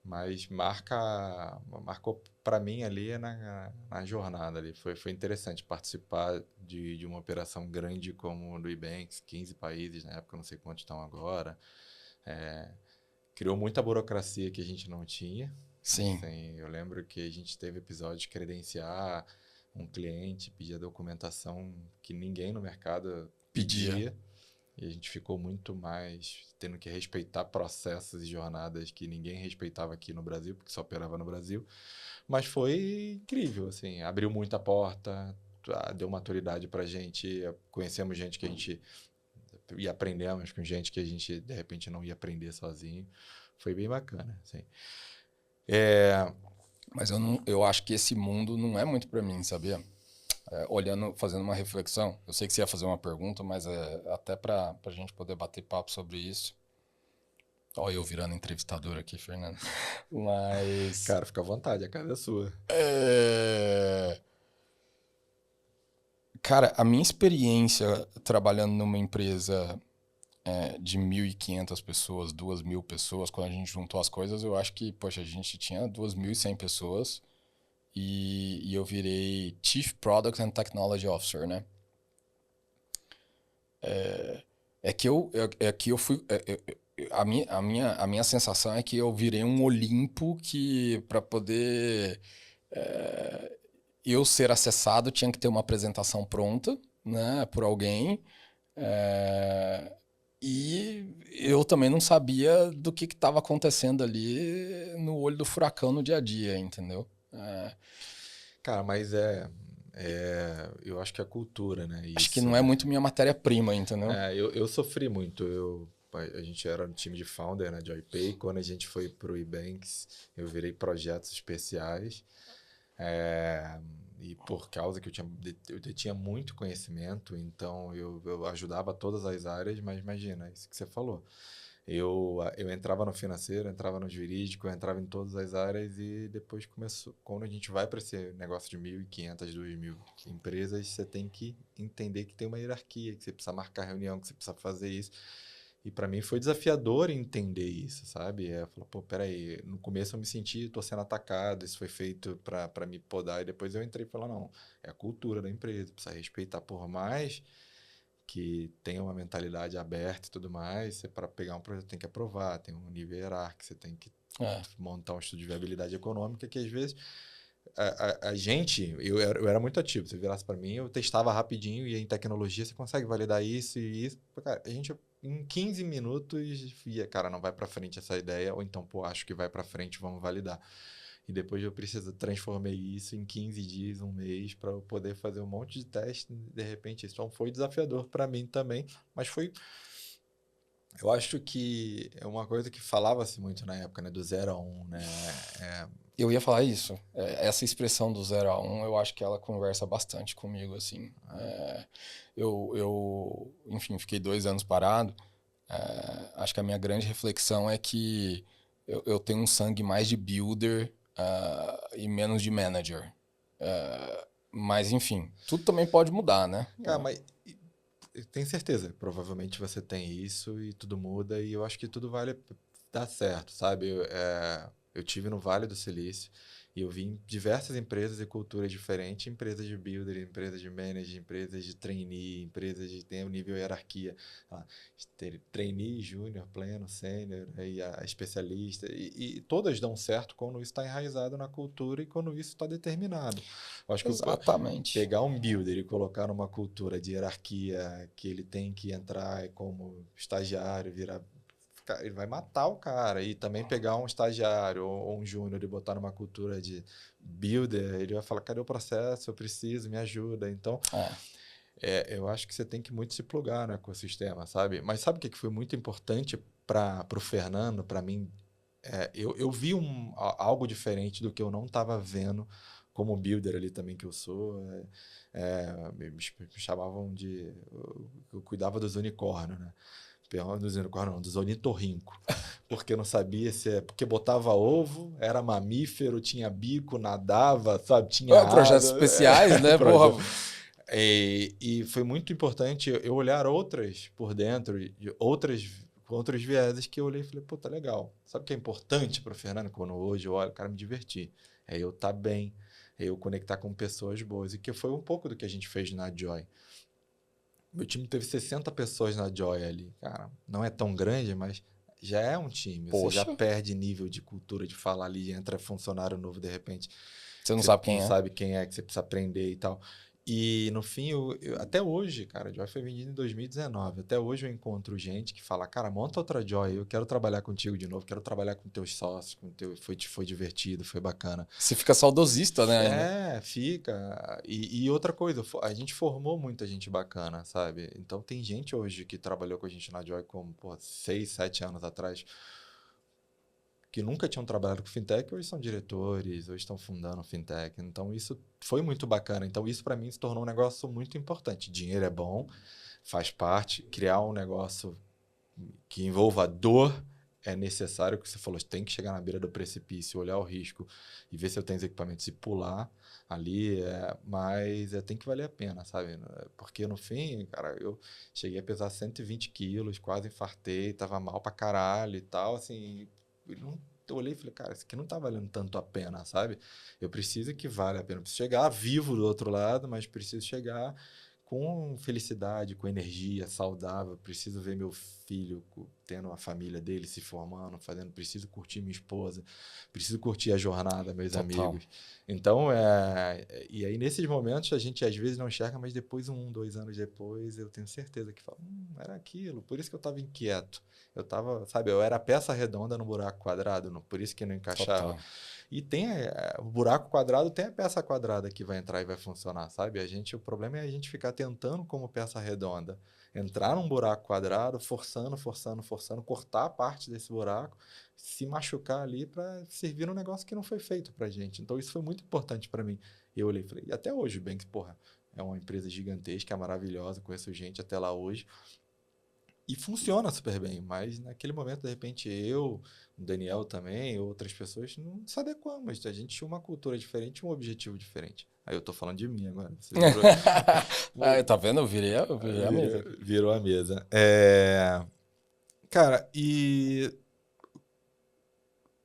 mas marcou para mim ali na jornada ali. Foi interessante participar de uma operação grande como o do Ebanks, 15 países na época, não sei quantos estão agora. Criou muita burocracia que a gente não tinha. Sim. Assim, eu lembro que a gente teve episódio de credenciar um cliente, pedir a documentação que ninguém no mercado pedia. E a gente ficou muito mais tendo que respeitar processos e jornadas que ninguém respeitava aqui no Brasil, porque só operava no Brasil. Mas foi incrível, assim, abriu muita porta, deu maturidade pra gente, conhecemos gente que a gente... E aprendemos com gente que a gente, de repente, não ia aprender sozinho. Foi bem bacana, assim. Mas eu acho que esse mundo não é muito para mim, sabia? Olhando, fazendo uma reflexão, eu sei que você ia fazer uma pergunta, mas até para a gente poder bater papo sobre isso. Olha eu virando entrevistador aqui, Fernando. Mas... Cara, fica à vontade, a casa é sua. Cara, a minha experiência trabalhando numa empresa de 1.500 pessoas, 2.000 pessoas, quando a gente juntou as coisas, eu acho que, poxa, a gente tinha 2.100 pessoas e eu virei Chief Product and Technology Officer, né? Que eu fui... a minha sensação é que eu virei um Olimpo que, para poder eu ser acessado, tinha que ter uma apresentação pronta, né, por alguém. E eu também não sabia do que estava acontecendo ali no olho do furacão no dia a dia, entendeu? Cara, mas eu acho que é cultura, né? Acho que Isso, não é né? muito minha matéria-prima, entendeu? Eu sofri muito. A gente era no time de founder, né, de JoyPay. Quando a gente foi pro Ebanks, eu virei projetos especiais. E por causa que eu tinha muito conhecimento, então eu ajudava todas as áreas, mas imagina, isso que você falou. Eu entrava no financeiro, entrava no jurídico, entrava em todas as áreas e depois começou. Quando a gente vai para esse negócio de 1.500, 2.000 empresas, você tem que entender que tem uma hierarquia, que você precisa marcar reunião, que você precisa fazer isso. E para mim foi desafiador entender isso, sabe? Eu falei, pô, peraí, no começo eu me senti, tô sendo atacado, isso foi feito para me podar, e depois eu entrei e falei, não, é a cultura da empresa, precisa respeitar por mais que tenha uma mentalidade aberta e tudo mais, você para pegar um projeto tem que aprovar, tem um nível hierárquico, você tem que montar um estudo de viabilidade econômica que às vezes a gente, eu era muito ativo, se virasse para mim, eu testava rapidinho e em tecnologia você consegue validar isso e isso. Cara, a gente em 15 minutos via, cara, não vai para frente essa ideia, ou então, pô, acho que vai para frente, vamos validar. E depois eu transformei isso em 15 dias, um mês, para eu poder fazer um monte de teste, de repente. Então foi desafiador para mim também, mas foi... Eu acho que é uma coisa que falava-se muito na época, né, do 0 a 1, né? Eu ia falar isso. Essa expressão do 0 a 1, eu acho que ela conversa bastante comigo, assim. Enfim, fiquei 2 anos parado. Acho que a minha grande reflexão é que eu tenho um sangue mais de builder e menos de manager. Mas, enfim, tudo também pode mudar, né? Cara, mas eu tenho certeza, provavelmente você tem isso e tudo muda e eu acho que tudo vale dar certo, sabe? Eu tive no Vale do Silício e eu vi em diversas empresas e culturas diferentes, empresas de builder, empresas de manager, empresas de trainee, empresas de tem um nível hierarquia, ah, trainee, júnior, pleno, sênior, aí a especialista e todas dão certo quando isso está enraizado na cultura e quando isso está determinado. Eu acho que Exatamente. pegar um builder e colocar numa cultura de hierarquia que ele tem que entrar como estagiário, virar. Ele vai matar o cara. E também pegar um estagiário ou um júnior e botar numa cultura de builder, ele vai falar: cadê o processo? Eu preciso, me ajuda. Então, eu acho que você tem que muito se plugar no ecossistema, sabe? Mas sabe o que foi muito importante para o Fernando, para mim? Eu vi algo diferente do que eu não estava vendo como builder ali também que eu sou. Me chamavam de... Eu cuidava dos unicórnios, né? Dos unicórnios não, dos ornitorrinco. Porque eu não sabia se é... Porque botava ovo, era mamífero, tinha bico, nadava, sabe? Tinha Projetos asa. especiais, né? Porra. E foi muito importante eu olhar outras por dentro, com outros vieses que eu olhei e falei, pô, tá legal. Sabe o que é importante para o Fernando quando hoje eu olho, cara, me divertir. É eu estar bem, é eu conectar com pessoas boas. E que foi um pouco do que a gente fez na Joy. Meu time teve 60 pessoas na Joy ali. Cara, não é tão grande, mas já é um time. Você já Poxa, perde nível de cultura de falar ali, entra funcionário novo de repente. você não Você sabe não quem é. sabe quem é, que você precisa aprender e tal. E no fim, até hoje, cara, a Joy foi vendida em 2019. Até hoje eu encontro gente que fala, cara, monta outra Joy, eu quero trabalhar contigo de novo, quero trabalhar com teus sócios, foi divertido, foi bacana. Você fica saudosista, né, ainda. Fica. E outra coisa, a gente formou muita gente bacana, sabe? Então tem gente hoje que trabalhou com a gente na Joy como, pô, 6, 7 anos atrás, que nunca tinham trabalhado com fintech, hoje são diretores, hoje estão fundando fintech. Então isso foi muito bacana. Então isso para mim se tornou um negócio muito importante. Dinheiro é bom, faz parte. Criar um negócio que envolva dor é necessário, que você falou, tem que chegar na beira do precipício, olhar o risco e ver se eu tenho os equipamentos e pular ali, mas tem que valer a pena, sabe? Porque no fim, cara, eu cheguei a pesar 120 quilos, quase infartei, tava mal pra caralho e tal, assim, eu olhei e falei, cara, isso aqui não tá valendo tanto a pena, sabe? Eu preciso que vale a pena, eu preciso chegar vivo do outro lado, mas preciso chegar com felicidade, com energia, saudável. Preciso ver meu filho tendo a família dele, se formando, fazendo. Preciso curtir minha esposa. Preciso curtir a jornada, meus Total. amigos. Então, e aí nesses momentos a gente às vezes não enxerga, mas depois, 2 anos depois, eu tenho certeza que fala, era aquilo. Por isso que eu estava inquieto. Eu estava, sabe, eu era a peça redonda no buraco quadrado, por isso que não encaixava. Total. E tem o buraco quadrado, tem a peça quadrada que vai entrar e vai funcionar, sabe? O problema é a gente ficar tentando como peça redonda, entrar num buraco quadrado, forçando, forçando, forçando, cortar a parte desse buraco, se machucar ali para servir um negócio que não foi feito pra gente. Então isso foi muito importante para mim. Eu olhei e falei, e até hoje o Banks, porra, é uma empresa gigantesca, maravilhosa, conheço gente até lá hoje. E funciona super bem, mas naquele momento, de repente, eu, o Daniel também, outras pessoas, não se adequamos. A gente tinha uma cultura diferente, um objetivo diferente. Aí eu tô falando de mim agora. Você Tá vendo? Eu virei a mesa. virou a mesa. Cara, e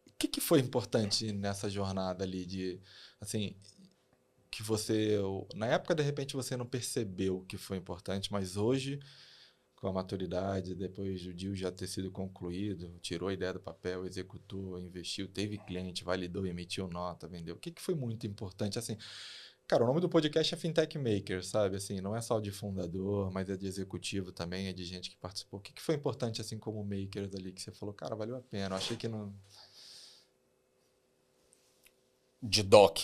o que foi importante nessa jornada ali de, assim, que você, na época, de repente, você não percebeu que foi importante, mas hoje com a maturidade, depois do deal já ter sido concluído, tirou a ideia do papel, executou, investiu, teve cliente, validou, emitiu nota, vendeu. O que foi muito importante? Assim, cara, o nome do podcast é Fintech Maker, sabe? Assim, não é só de fundador, mas é de executivo também, é de gente que participou. O que foi importante, assim, como makers ali, que você falou, cara, valeu a pena, eu achei que não... De doc.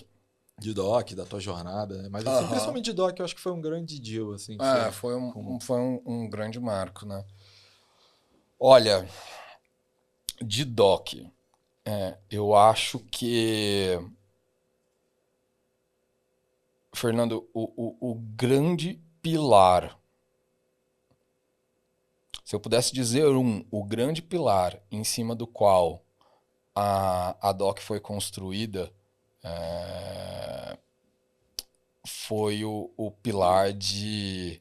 De doc, da tua jornada, né? Mas assim, principalmente de doc, eu acho que foi um grande deal, assim, que você... Foi como... um grande marco, né? Olha, de doc. Eu acho que, Fernando, o grande pilar, se eu pudesse dizer o grande pilar em cima do qual a DOC foi construída, é, foi o pilar de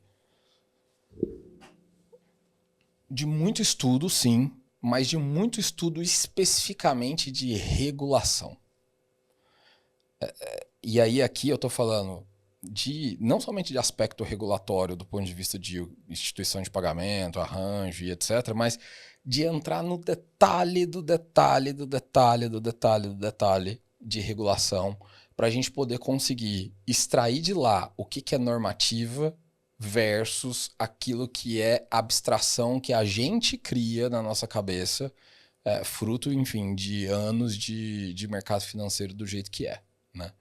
muito estudo, sim, mas de muito estudo especificamente de regulação. E aí aqui eu estou falando de não somente de aspecto regulatório do ponto de vista de instituição de pagamento, arranjo e etc., mas de entrar no detalhe do detalhe do detalhe do detalhe do detalhe de regulação para a gente poder conseguir extrair de lá o que é normativa versus aquilo que é abstração que a gente cria na nossa cabeça, fruto, enfim, de anos de mercado financeiro do jeito que é, né?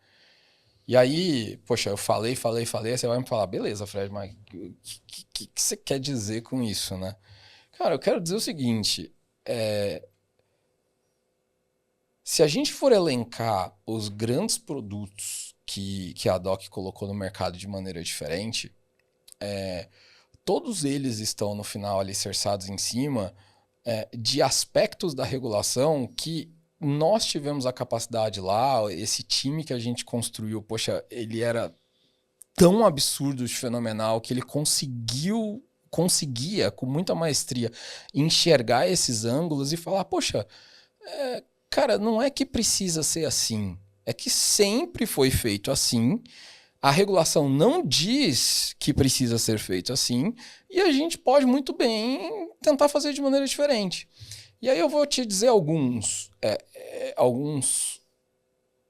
E aí, poxa, eu falei, aí você vai me falar, beleza, Fred, mas o que você quer dizer com isso, né? Cara, eu quero dizer o seguinte, se a gente for elencar os grandes produtos que a DOC colocou no mercado de maneira diferente, todos eles estão no final alicerçados em cima de aspectos da regulação que nós tivemos a capacidade lá, esse time que a gente construiu, poxa, ele era tão absurdo de fenomenal que ele conseguia, com muita maestria, enxergar esses ângulos e falar, poxa, cara, não é que precisa ser assim, é que sempre foi feito assim, a regulação não diz que precisa ser feito assim, e a gente pode muito bem tentar fazer de maneira diferente. E aí eu vou te dizer alguns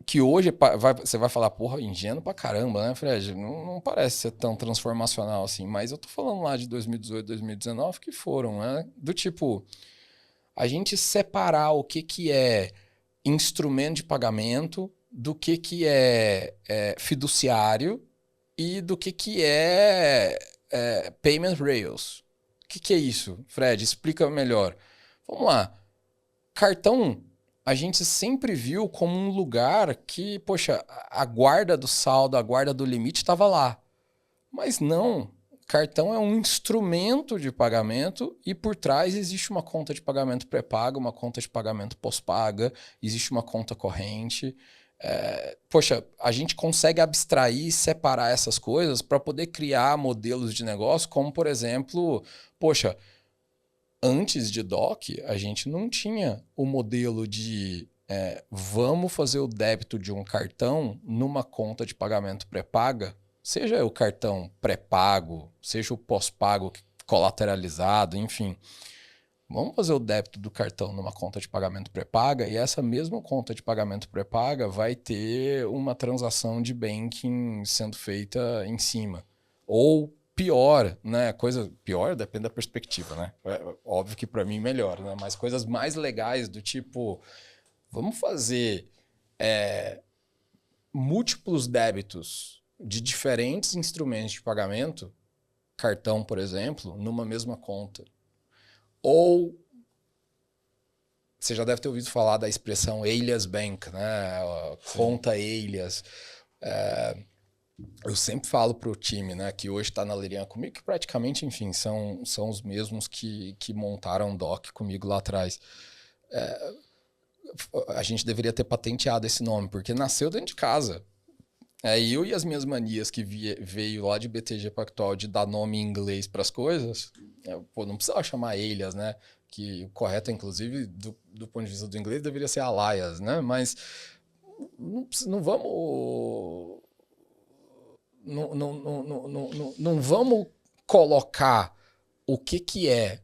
que hoje você vai falar, porra, ingênuo pra caramba, né, Fred? Não parece ser tão transformacional assim, mas eu tô falando lá de 2018, 2019 que foram, né? Do tipo, a gente separar o que é instrumento de pagamento do que é fiduciário e do que é payment rails. O que é isso, Fred? Explica melhor. Vamos lá. Cartão, a gente sempre viu como um lugar que, poxa, a guarda do saldo, a guarda do limite estava lá. Mas não. Cartão é um instrumento de pagamento e por trás existe uma conta de pagamento pré-paga, uma conta de pagamento pós-paga, existe uma conta corrente. Poxa, a gente consegue abstrair e separar essas coisas para poder criar modelos de negócio, como por exemplo, poxa, antes de DOC, a gente não tinha o modelo de vamos fazer o débito de um cartão numa conta de pagamento pré-paga, seja o cartão pré-pago, seja o pós-pago colateralizado, enfim. Vamos fazer o débito do cartão numa conta de pagamento pré-paga e essa mesma conta de pagamento pré-paga vai ter uma transação de banking sendo feita em cima. Ou pior, né? Coisa pior depende da perspectiva, né? Óbvio que para mim melhor, né? Mas coisas mais legais do tipo, vamos fazer múltiplos débitos de diferentes instrumentos de pagamento, cartão, por exemplo, numa mesma conta. Ou você já deve ter ouvido falar da expressão alias bank, né? Conta alias. Eu sempre falo para o time, né, que hoje está na Lerian comigo, que praticamente, enfim, são os mesmos que montaram o DOC comigo lá atrás. A gente deveria ter patenteado esse nome, porque nasceu dentro de casa. Eu e as minhas manias que veio lá de BTG Pactual de dar nome em inglês para as coisas, não precisava chamar alias, né? Que o correto, inclusive, do ponto de vista do inglês, deveria ser alias, né? Mas não vamos não vamos colocar o que é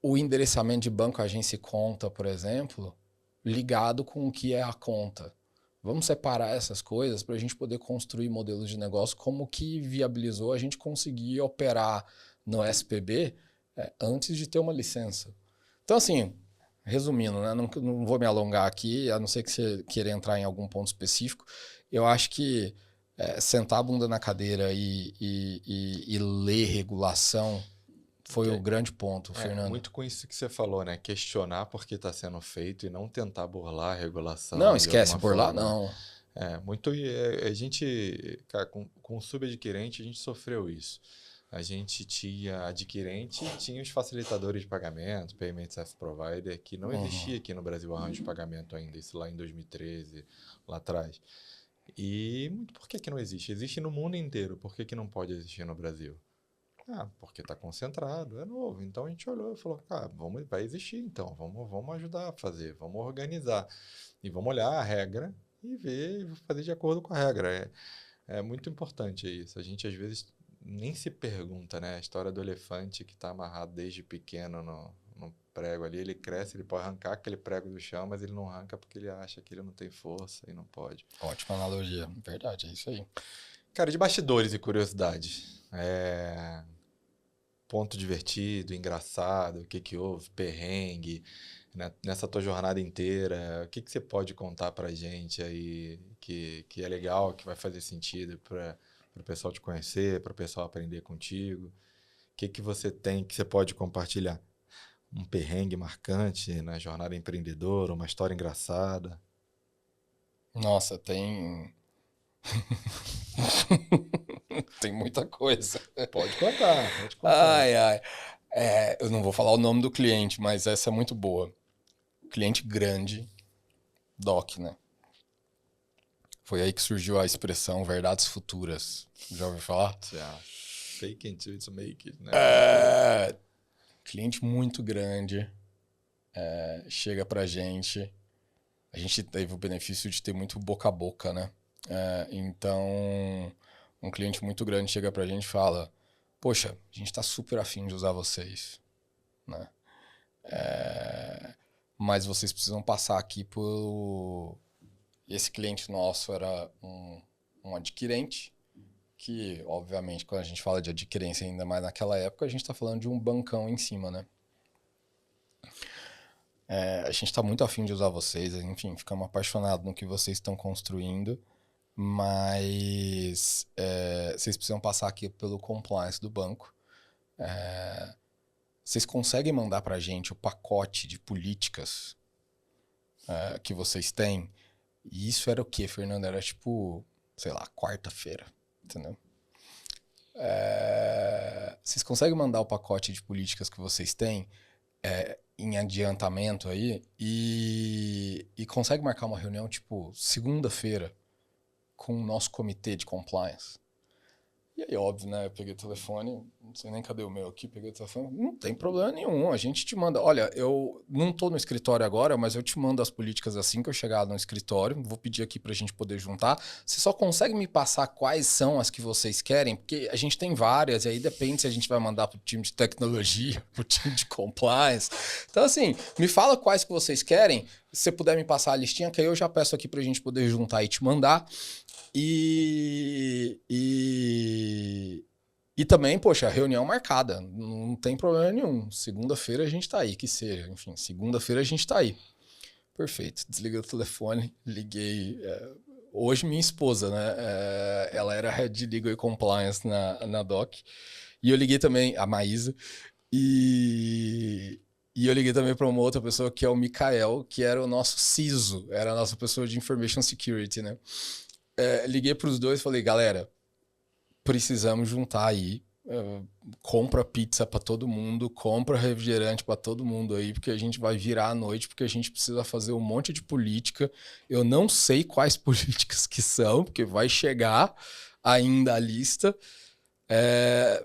o endereçamento de banco, agência e conta, por exemplo, ligado com o que é a conta. Vamos separar essas coisas para a gente poder construir modelos de negócio como que viabilizou a gente conseguir operar no SPB antes de ter uma licença. Então, assim, resumindo, né, não vou me alongar aqui, a não ser que você queira entrar em algum ponto específico, eu acho que sentar a bunda na cadeira e ler regulação foi o grande ponto, Fernando. Muito com isso que você falou, né? Questionar por que está sendo feito e não tentar burlar a regulação Não, de esquece, alguma burlar forma, né? não. A gente, cara, com o subadquirente, a gente sofreu isso. A gente tinha adquirente e tinha os facilitadores de pagamento, Payment Service Provider, que não existia aqui no Brasil o arranjo de pagamento ainda, isso lá em 2013, lá atrás. E por que não existe? Existe no mundo inteiro, por que não pode existir no Brasil? Porque está concentrado, é novo. Então a gente olhou e falou, vai existir então, vamos ajudar a fazer, vamos organizar. E vamos olhar a regra e ver, fazer de acordo com a regra. É muito importante isso. A gente às vezes nem se pergunta, né? A história do elefante que está amarrado desde pequeno no prego ali, ele cresce, ele pode arrancar aquele prego do chão, mas ele não arranca porque ele acha que ele não tem força e não pode. Ótima analogia, verdade, é isso aí. Cara, de bastidores e curiosidades. Ponto divertido, engraçado, o que houve, perrengue, né? Nessa tua jornada inteira, o que você pode contar pra gente aí que é legal, que vai fazer sentido para o pessoal te conhecer, para o pessoal aprender contigo? O que você tem que você pode compartilhar? Um perrengue marcante na jornada empreendedora, uma história engraçada? Nossa, tem muita coisa. Pode contar, pode contar. Ai. Eu não vou falar o nome do cliente, mas essa é muito boa. Cliente grande, DOC, né? Foi aí que surgiu a expressão verdades futuras. Já ouviu falar? Fake it till it's make it, né? Cliente muito grande, chega pra gente. A gente teve o benefício de ter muito boca a boca, né? Então, um cliente muito grande chega pra gente e fala: poxa, a gente tá super afim de usar vocês, né? Mas vocês precisam passar aqui por... Esse cliente nosso era um adquirente, que, obviamente, quando a gente fala de adquirência, ainda mais naquela época, a gente está falando de um bancão em cima, né? A gente está muito afim de usar vocês, enfim, ficamos apaixonados no que vocês estão construindo, mas vocês precisam passar aqui pelo compliance do banco. Vocês conseguem mandar para a gente o pacote de políticas que vocês têm? E isso era o quê, Fernando? Era tipo, sei lá, quarta-feira, entendeu? Vocês conseguem mandar o pacote de políticas que vocês têm em adiantamento aí e consegue marcar uma reunião, tipo, segunda-feira com o nosso comitê de compliance? E aí, óbvio, né? Eu peguei o telefone, não sei nem cadê o meu aqui, peguei o telefone, não tem problema nenhum, a gente te manda. Olha, eu não tô no escritório agora, mas eu te mando as políticas assim que eu chegar no escritório, vou pedir aqui pra gente poder juntar. Você só consegue me passar quais são as que vocês querem? Porque a gente tem várias, e aí depende se a gente vai mandar pro time de tecnologia, pro time de compliance. Então, assim, me fala quais que vocês querem, se você puder me passar a listinha, que aí eu já peço aqui pra gente poder juntar e te mandar. E também, poxa, reunião marcada, não tem problema nenhum. Segunda-feira a gente tá aí, que seja. Enfim, segunda-feira a gente tá aí. Perfeito. Desliguei o telefone, liguei. Hoje minha esposa, né? Ela era Head de Legal e Compliance na DOC. E eu liguei também, a Maísa. E eu liguei também para uma outra pessoa, que é o Mikael, que era o nosso CISO, era a nossa pessoa de Information Security, né? Liguei para os dois e falei: galera, precisamos juntar aí, compra pizza para todo mundo, compra refrigerante para todo mundo aí, porque a gente vai virar a noite, porque a gente precisa fazer um monte de política. Eu não sei quais políticas que são, porque vai chegar ainda a lista,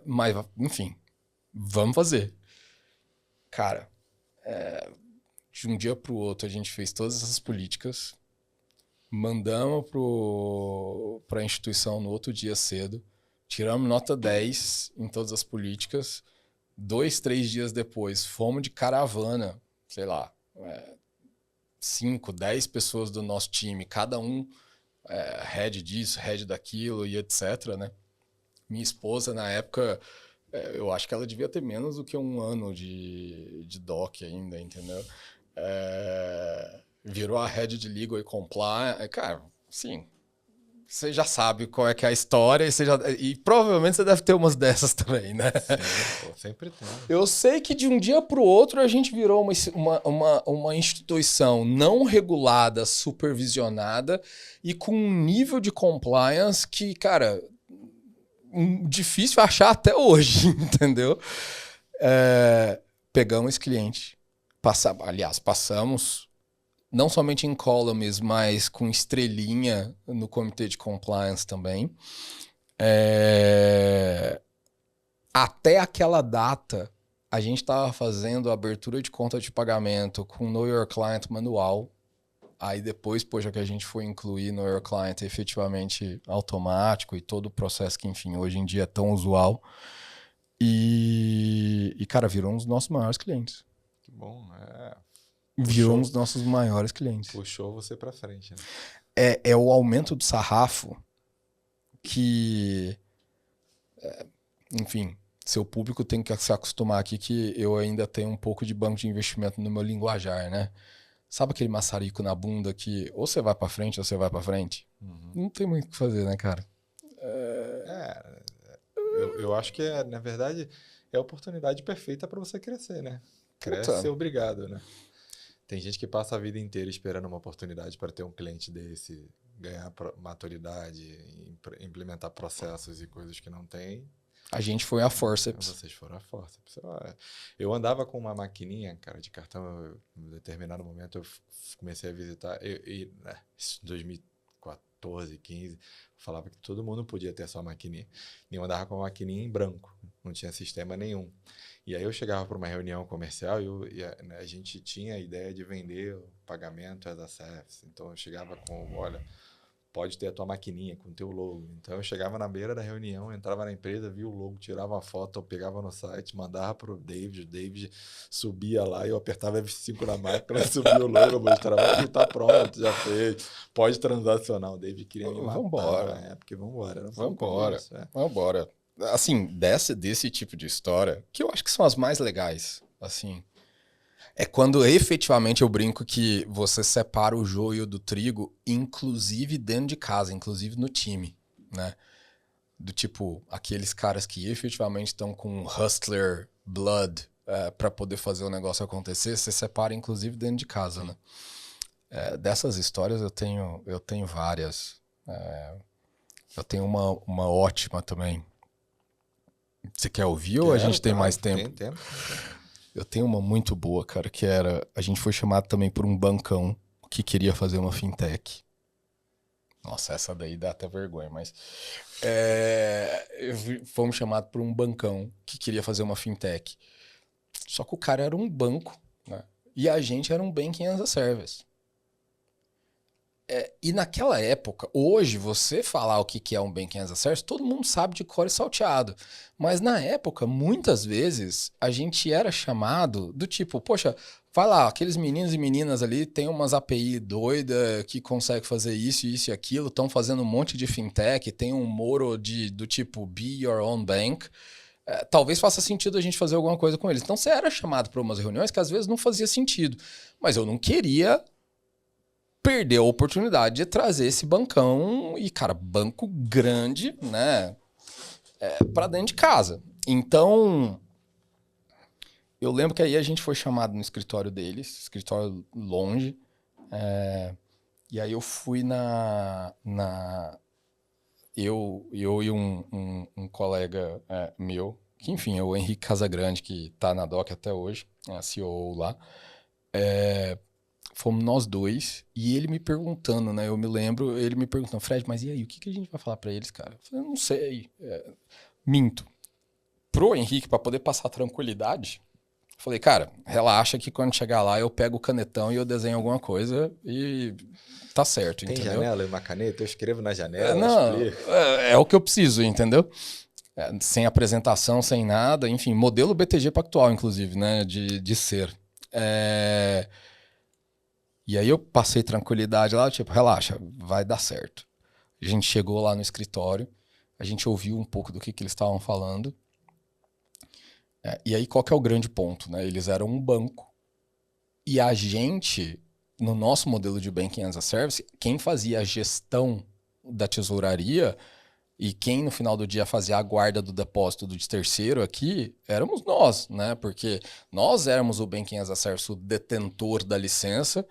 mas enfim, vamos fazer. Cara, de um dia para o outro a gente fez todas essas políticas, mandamos para a instituição no outro dia cedo, tiramos nota 10 em todas as políticas. 2, 3 dias depois, fomos de caravana, sei lá, 5, 10 pessoas do nosso time, cada um head disso, head daquilo e etc, né? Minha esposa, na época, eu acho que ela devia ter menos do que um ano de DOC ainda, entendeu? Virou a head de Legal e Compliance. Cara, sim, você já sabe qual é que é a história e provavelmente você deve ter umas dessas também, né? Sim, pô, sempre tem. Eu sei que de um dia para o outro a gente virou uma instituição não regulada, supervisionada e com um nível de compliance que, cara, difícil achar até hoje, entendeu? Pegamos esse cliente, passamos não somente em columns, mas com estrelinha no comitê de compliance também. Até aquela data, a gente estava fazendo a abertura de conta de pagamento com Know Your Client manual. Aí depois, poxa, que a gente foi incluir Know Your Client efetivamente automático e todo o processo que, enfim, hoje em dia é tão usual. E cara, virou um dos nossos maiores clientes. Que bom, Virou um dos nossos maiores clientes. Puxou você para frente, né? É o aumento do sarrafo que... enfim, seu público tem que se acostumar aqui que eu ainda tenho um pouco de banco de investimento no meu linguajar, né? Sabe aquele maçarico na bunda que ou você vai pra frente ou você vai pra frente? Uhum. Não tem muito o que fazer, né, cara? Eu acho que, na verdade, é a oportunidade perfeita para você crescer, né? Cresce obrigado, né? Tem gente que passa a vida inteira esperando uma oportunidade para ter um cliente desse, ganhar maturidade, implementar processos e coisas que não tem. A gente foi a forceps. Vocês foram a forceps. Eu andava com uma maquininha, cara, de cartão. Em determinado momento eu comecei a visitar. Em 2014, 15, falava que todo mundo podia ter sua maquininha. E eu andava com uma maquininha em branco, não tinha sistema nenhum. E aí eu chegava para uma reunião comercial e a gente tinha a ideia de vender o pagamento as a service. Então eu chegava com, olha, pode ter a tua maquininha com o teu logo. Então eu chegava na beira da reunião, entrava na empresa, via o logo, tirava uma foto, eu pegava no site, mandava pro David, o David subia lá e eu apertava F5 na máquina, subia o logo, eu mostrava que tá pronto, já fez, pode transacionar. O David queria me matar na época, vambora. Vambora. Assim, desse tipo de história, que eu acho que são as mais legais, assim... É quando efetivamente eu brinco que você separa o joio do trigo, inclusive dentro de casa, inclusive no time, né? Do tipo, aqueles caras que efetivamente estão com hustler blood para poder fazer o negócio acontecer, você separa inclusive dentro de casa, né? Dessas histórias eu tenho várias. Eu tenho uma ótima também. Você quer ouvir ou a gente tem mais tempo? Tem tempo. Eu tenho uma muito boa, cara, que era... A gente foi chamado também por um bancão que queria fazer uma fintech. Nossa, essa daí dá até vergonha, mas... Fomos chamados por um bancão que queria fazer uma fintech. Só que o cara era um banco, né? E a gente era um banking as a service. E naquela época, hoje, você falar o que é um banking as a service, todo mundo sabe de cor e salteado. Mas na época, muitas vezes, a gente era chamado do tipo, poxa, vai lá, aqueles meninos e meninas ali tem umas API doida que consegue fazer isso e aquilo, estão fazendo um monte de fintech, tem um moro do tipo be your own bank. Talvez faça sentido a gente fazer alguma coisa com eles. Então você era chamado para umas reuniões que às vezes não fazia sentido. Mas eu não queria perder a oportunidade de trazer esse bancão e, cara, banco grande, né, para dentro de casa. Então, eu lembro que aí a gente foi chamado no escritório deles, escritório longe, e aí eu fui eu e um colega meu, que enfim, é o Henrique Casagrande, que tá na DOC até hoje, é a CEO lá, fomos nós dois, e ele me perguntando, né? Eu me lembro, ele me perguntando, Fred, mas e aí, o que a gente vai falar pra eles, cara? Eu falei, não sei. Minto. Pro Henrique, pra poder passar tranquilidade, eu falei, cara, relaxa que quando chegar lá eu pego o canetão e eu desenho alguma coisa e tá certo, Tem entendeu? janela e uma caneta? Eu escrevo na janela, Não, é o que eu preciso, entendeu? Sem apresentação, sem nada, enfim, modelo BTG Pactual, inclusive, né? De ser. E aí eu passei tranquilidade lá, tipo, relaxa, vai dar certo. A gente chegou lá no escritório, a gente ouviu um pouco do que eles estavam falando. E aí qual que é o grande ponto, né? Eles eram um banco. E a gente, no nosso modelo de Banking as a Service, quem fazia a gestão da tesouraria e quem no final do dia fazia a guarda do depósito do terceiro aqui éramos nós, né? Porque nós éramos o Banking as a Service, o detentor da licença,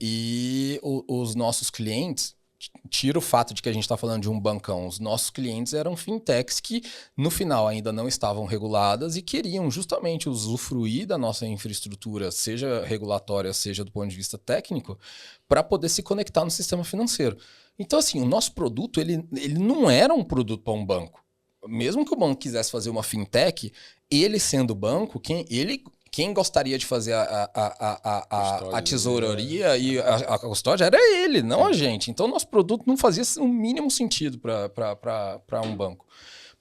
e os nossos clientes, tira o fato de que a gente está falando de um bancão, os nossos clientes eram fintechs que no final ainda não estavam reguladas e queriam justamente usufruir da nossa infraestrutura, seja regulatória, seja do ponto de vista técnico, para poder se conectar no sistema financeiro. Então, assim, o nosso produto, ele não era um produto para um banco. Mesmo que o banco quisesse fazer uma fintech, ele sendo banco, quem gostaria de fazer a tesouraria e a custódia era ele, não a gente. Então, nosso produto não fazia o mínimo sentido para um banco.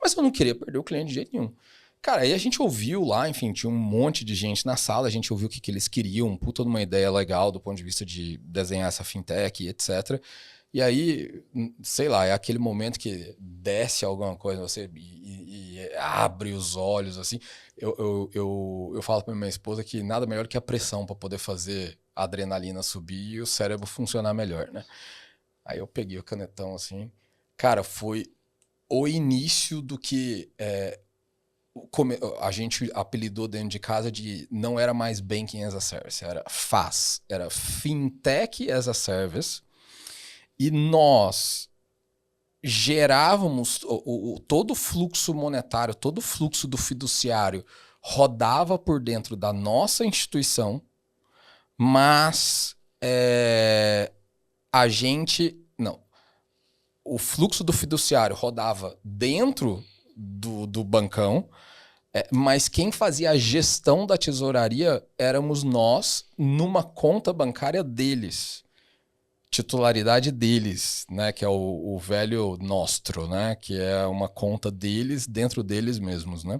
Mas eu não queria perder o cliente de jeito nenhum. Cara, aí a gente ouviu lá, enfim, tinha um monte de gente na sala, a gente ouviu o que eles queriam, puta de uma ideia legal do ponto de vista de desenhar essa fintech, etc. E aí, sei lá, é aquele momento que desce alguma coisa você e abre os olhos, assim. Eu falo para minha esposa que nada melhor que a pressão para poder fazer a adrenalina subir e o cérebro funcionar melhor, né? Aí eu peguei o canetão, assim. Cara, foi o início do que a gente apelidou dentro de casa de não era mais Banking as a Service, era FaaS, era Fintech as a Service. E nós gerávamos todo o fluxo monetário, todo o fluxo do fiduciário rodava por dentro da nossa instituição, mas a gente... Não. O fluxo do fiduciário rodava dentro do bancão, mas quem fazia a gestão da tesouraria éramos nós numa conta bancária deles. Titularidade deles, né, que é o velho nostro, né, que é uma conta deles dentro deles mesmos, né?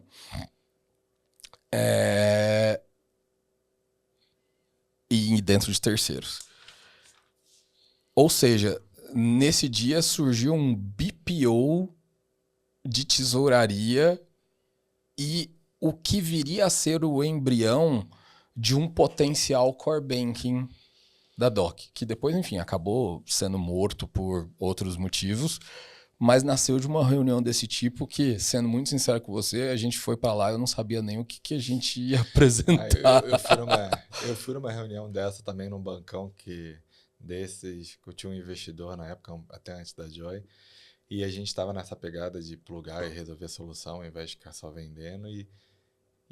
E dentro de terceiros. Ou seja, nesse dia surgiu um BPO de tesouraria e o que viria a ser o embrião de um potencial core banking da DOC, que depois, enfim, acabou sendo morto por outros motivos, mas nasceu de uma reunião desse tipo que, sendo muito sincero com você, a gente foi para lá e eu não sabia nem o que a gente ia apresentar. Eu fui numa reunião dessa também num bancão que eu tinha um investidor na época, até antes da Joy, e a gente estava nessa pegada de plugar e resolver a solução ao invés de ficar só vendendo. E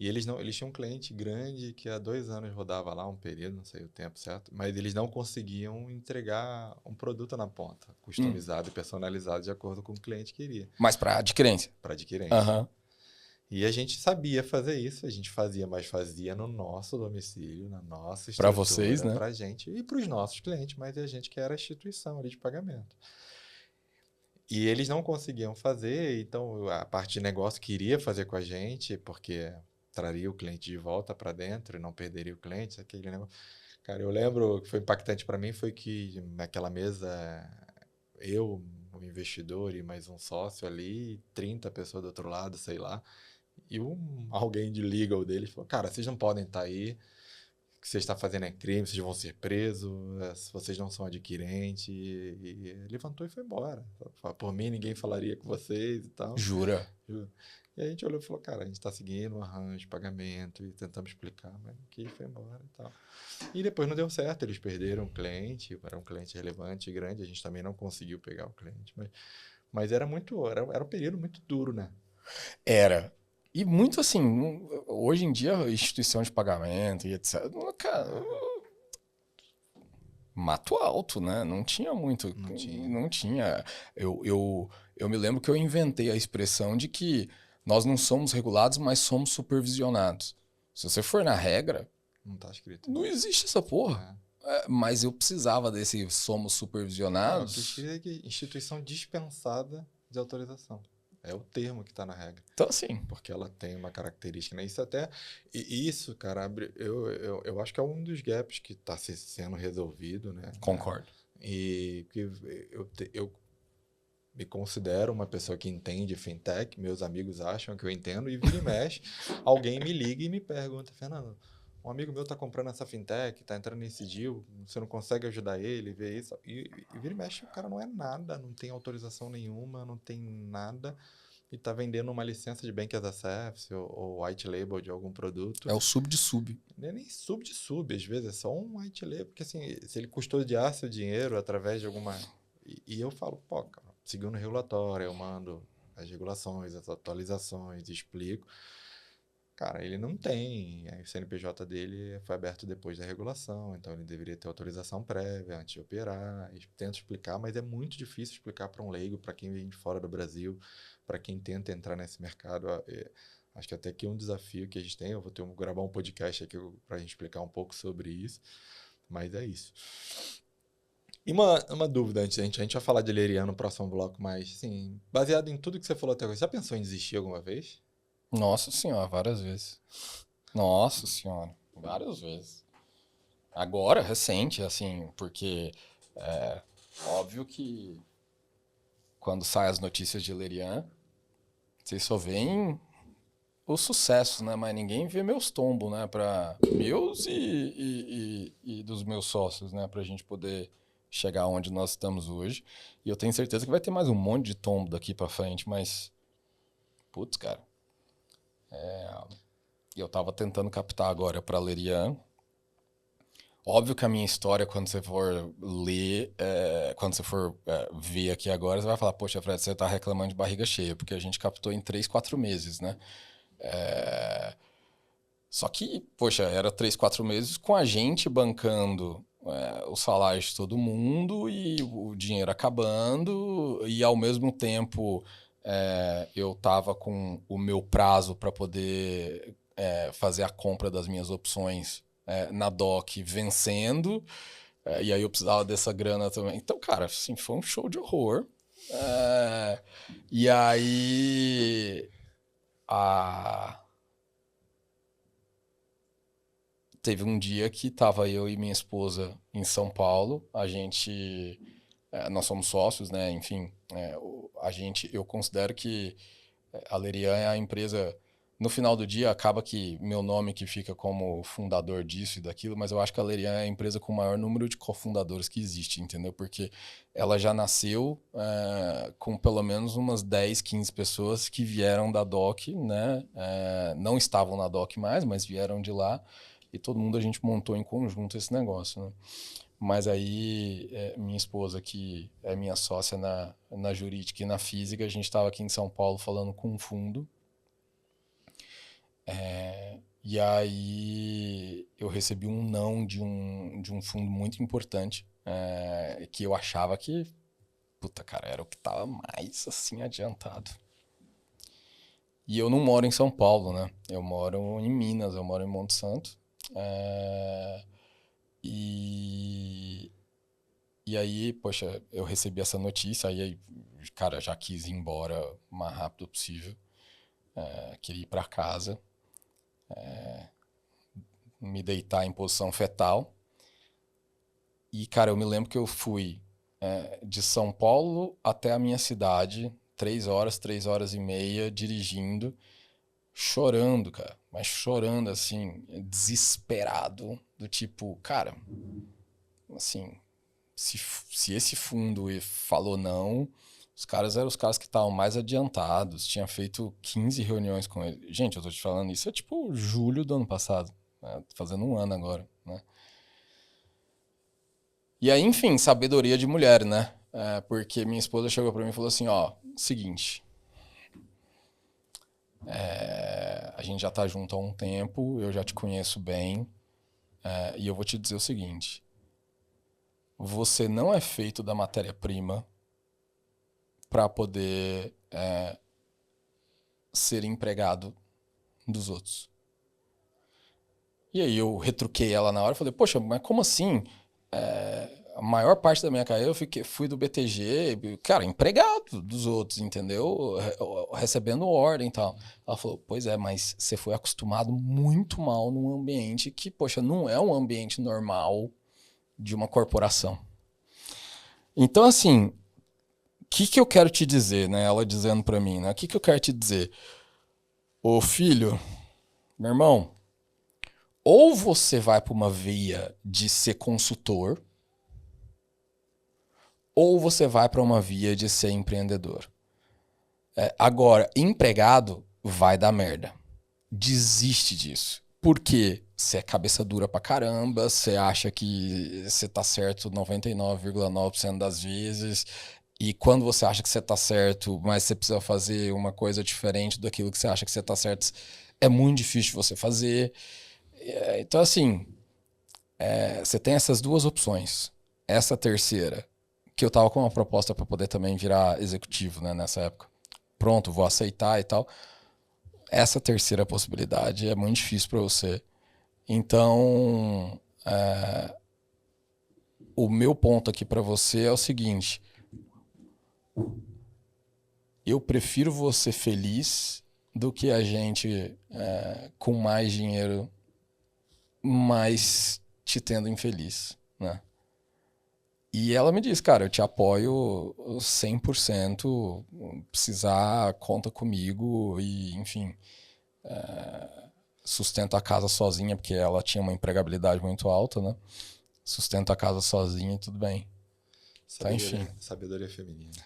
eles tinham um cliente grande que há 2 anos rodava lá um período, não sei o tempo certo, mas eles não conseguiam entregar um produto na ponta, customizado e personalizado de acordo com o que o cliente queria. Mas para adquirência. Para adquirência. Uhum. E a gente sabia fazer isso, a gente fazia, mas fazia no nosso domicílio, na nossa estrutura. Para vocês, né? Para a gente e para os nossos clientes, mas a gente que era a instituição ali de pagamento. E eles não conseguiam fazer, então a parte de negócio queria fazer com a gente, porque traria o cliente de volta para dentro e não perderia o cliente, aquele negócio. Cara, eu lembro o que foi impactante para mim foi que naquela mesa, eu, um investidor e mais um sócio ali, 30 pessoas do outro lado, sei lá, e alguém de legal dele falou, cara, vocês não podem estar aí, o que vocês estão fazendo é crime, vocês vão ser presos, vocês não são adquirentes, e levantou e foi embora. Por mim, ninguém falaria com vocês e tal. Jura? E a gente olhou e falou, cara, a gente está seguindo o arranjo de pagamento e tentamos explicar, mas aqui foi embora e tal. E depois não deu certo, eles perderam o cliente, era um cliente relevante e grande, a gente também não conseguiu pegar o cliente, mas era um período muito duro, né? Era. E muito assim, hoje em dia, instituição de pagamento e etc. Cara, mato alto, né? Não tinha muito. Não tinha. Eu me lembro que eu inventei a expressão de que nós não somos regulados, mas somos supervisionados. Se você for na regra, não tá escrito. Não existe essa porra. Mas eu precisava desse somos supervisionados. Não, que instituição dispensada de autorização. É o termo que está na regra. Então, assim. Porque ela tem uma característica, né? Isso, cara, eu acho que é um dos gaps que está sendo resolvido, né? Concordo. E que eu me considero uma pessoa que entende fintech, meus amigos acham que eu entendo, e vira e mexe, alguém me liga e me pergunta, Fernando, um amigo meu tá comprando essa fintech, tá entrando nesse deal, você não consegue ajudar ele, ver isso. E vira e mexe, o cara não é nada, não tem autorização nenhuma, não tem nada, e tá vendendo uma licença de Bank as a Service ou white label de algum produto. É o sub de sub. Não é nem sub de sub, às vezes é só um white label, porque assim, se ele custodiar seu dinheiro através de alguma... E eu falo, pô, cara, seguindo o regulatório, eu mando as regulações, as atualizações, explico. Cara, ele não tem. O CNPJ dele foi aberto depois da regulação, então ele deveria ter autorização prévia antes de operar. Tento explicar, mas é muito difícil explicar para um leigo, para quem vem de fora do Brasil, para quem tenta entrar nesse mercado. Acho que até aqui é um desafio que a gente tem. Eu vou gravar um podcast aqui para a gente explicar um pouco sobre isso, mas é isso. E uma dúvida antes, a gente vai falar de Lerian no próximo bloco, mas assim, baseado em tudo que você falou até agora, já pensou em desistir alguma vez? Nossa senhora, várias vezes. Nossa senhora, várias vezes. Agora, recente, assim, porque é óbvio que quando saem as notícias de Lerian, vocês só veem os sucessos, né? Mas ninguém vê meus tombos, né? Para meus e dos meus sócios, né? Pra gente poder chegar onde nós estamos hoje. E eu tenho certeza que vai ter mais um monte de tombo daqui pra frente, mas... Putz, cara. Eu tava tentando captar agora pra Lerian. Óbvio que a minha história, quando você for ler, quando você for ver aqui agora, você vai falar, poxa, Fred, você tá reclamando de barriga cheia, porque a gente captou em 3, 4 meses, né? Só que, poxa, era 3, 4 meses com a gente bancando o salário de todo mundo e o dinheiro acabando, e ao mesmo tempo eu tava com o meu prazo para poder fazer a compra das minhas opções na DOC vencendo, e aí eu precisava dessa grana também. Então, cara, assim, foi um show de horror. E aí teve um dia que tava eu e minha esposa em São Paulo. Nós somos sócios, né? Enfim, eu considero que a Lerian é a empresa. No final do dia, acaba que meu nome que fica como fundador disso e daquilo, mas eu acho que a Lerian é a empresa com o maior número de cofundadores que existe, entendeu? Porque ela já nasceu com pelo menos umas 10, 15 pessoas que vieram da DOC, né? Não estavam na DOC mais, mas vieram de lá. E todo mundo a gente montou em conjunto esse negócio, né? Mas aí, minha esposa, que é minha sócia na jurídica e na física, a gente estava aqui em São Paulo falando com um fundo. E aí eu recebi um não de um fundo muito importante, que eu achava que, puta, cara, era o que tava mais, assim, adiantado. E eu não moro em São Paulo, né? Eu moro em Minas, eu moro em Monte Santo. E, e aí, poxa, eu recebi essa notícia, aí, cara, já quis ir embora o mais rápido possível. Queria ir pra casa, me deitar em posição fetal. E, cara, eu me lembro que eu fui de São Paulo até a minha cidade, 3 horas e meia, dirigindo, chorando, cara. Mas chorando, assim, desesperado, do tipo, cara, assim, se esse fundo falou não, os caras eram os caras que estavam mais adiantados, tinha feito 15 reuniões com ele. Gente, eu tô te falando isso, é tipo julho do ano passado, né? Fazendo um ano agora, né? E aí, enfim, sabedoria de mulher, né? Porque minha esposa chegou pra mim e falou assim, ó, seguinte, a gente já tá junto há um tempo, eu já te conheço bem, e eu vou te dizer o seguinte, você não é feito da matéria-prima para poder ser empregado dos outros. E aí eu retruquei ela na hora e falei, poxa, mas como assim? A maior parte da minha carreira eu fui do BTG, cara, empregado dos outros, entendeu? Recebendo ordem e tal. Ela falou, pois é, mas você foi acostumado muito mal num ambiente que, poxa, não é um ambiente normal de uma corporação. Então, assim, o que eu quero te dizer, né? Ela dizendo pra mim, né? O que eu quero te dizer? Ô filho, meu irmão, Ou você vai para uma via de ser consultor, ou você vai para uma via de ser empreendedor. Agora, empregado vai dar merda. Desiste disso. Porque você é cabeça dura pra caramba, você acha que você tá certo 99,9% das vezes, e quando você acha que você tá certo, mas você precisa fazer uma coisa diferente daquilo que você acha que você tá certo, é muito difícil você fazer. Então, assim, você tem essas duas opções. Essa terceira, que eu tava com uma proposta para poder também virar executivo, né, nessa época. Pronto, vou aceitar e tal. Essa terceira possibilidade é muito difícil para você. Então, o meu ponto aqui para você é o seguinte: eu prefiro você feliz do que a gente com mais dinheiro, mas te tendo infeliz, né? E ela me disse, cara, eu te apoio 100%, precisar, conta comigo e, enfim, sustento a casa sozinha, porque ela tinha uma empregabilidade muito alta, né? Sustento a casa sozinha e tudo bem. Tá, enfim. Sabedoria feminina.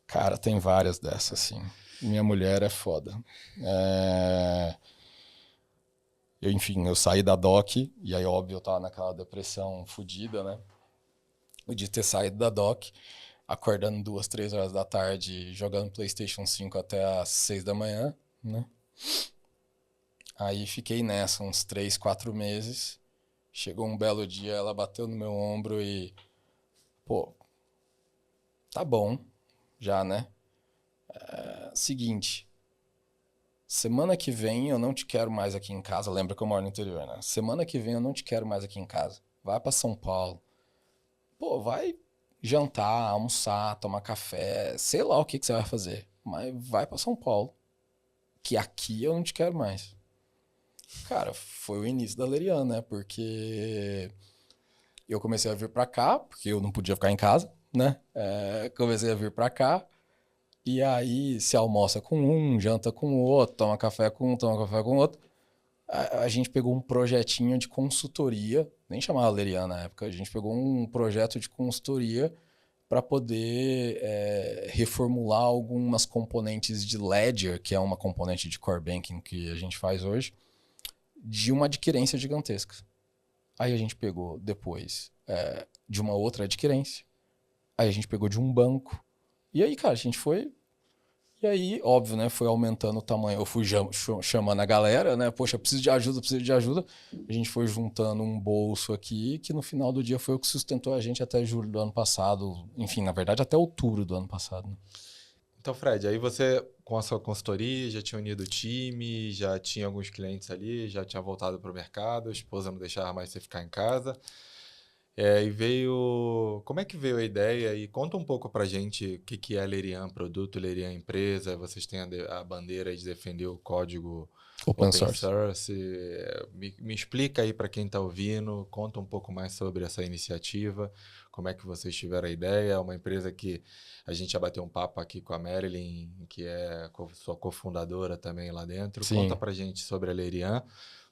Cara, tem várias dessas, assim. Minha mulher é foda. Enfim, eu saí da doc, e aí, óbvio, eu tava naquela depressão fodida, né? De ter saído da doc, acordando 2, 3 horas da tarde, jogando PlayStation 5 até às 6 da manhã, né? Aí fiquei nessa uns 3, 4 meses. Chegou um belo dia, ela bateu no meu ombro e... Pô, tá bom, já, né? Seguinte, semana que vem eu não te quero mais aqui em casa. Lembra que eu moro no interior, né? Semana que vem eu não te quero mais aqui em casa. Vai pra São Paulo. Pô, vai jantar, almoçar, tomar café, sei lá o que você vai fazer. Mas vai pra São Paulo. Que aqui eu não te quero mais. Cara, foi o início da Lerian, né? Porque eu comecei a vir pra cá, porque eu não podia ficar em casa, né? Comecei a vir pra cá. E aí se almoça com um, janta com o outro, toma café com um, toma café com o outro. A gente pegou um projetinho de consultoria, nem chamava Lerian na época, a gente pegou um projeto de consultoria para poder reformular algumas componentes de Ledger, que é uma componente de core banking que a gente faz hoje, de uma adquirência gigantesca. Aí a gente pegou depois de uma outra adquirência, aí a gente pegou de um banco, e aí, cara, a gente foi. E aí, óbvio, né? Foi aumentando o tamanho. Eu fui chamando a galera, né? Poxa, preciso de ajuda, preciso de ajuda. A gente foi juntando um bolso aqui, que no final do dia foi o que sustentou a gente até julho do ano passado. Enfim, na verdade, até outubro do ano passado. Né? Então, Fred, aí você, com a sua consultoria, já tinha unido o time, já tinha alguns clientes ali, já tinha voltado para o mercado, a esposa não deixava mais você ficar em casa. E veio... Como é que veio a ideia? E conta um pouco pra gente o que é a Lerian produto, Lerian empresa. Vocês têm a bandeira de defender o código Open open source. source. Me explica aí para quem está ouvindo, conta um pouco mais sobre essa iniciativa, como é que vocês tiveram a ideia. É uma empresa que a gente já bateu um papo aqui com a Marilyn, que é sua cofundadora também lá dentro. Sim. Conta pra gente sobre a Lerian,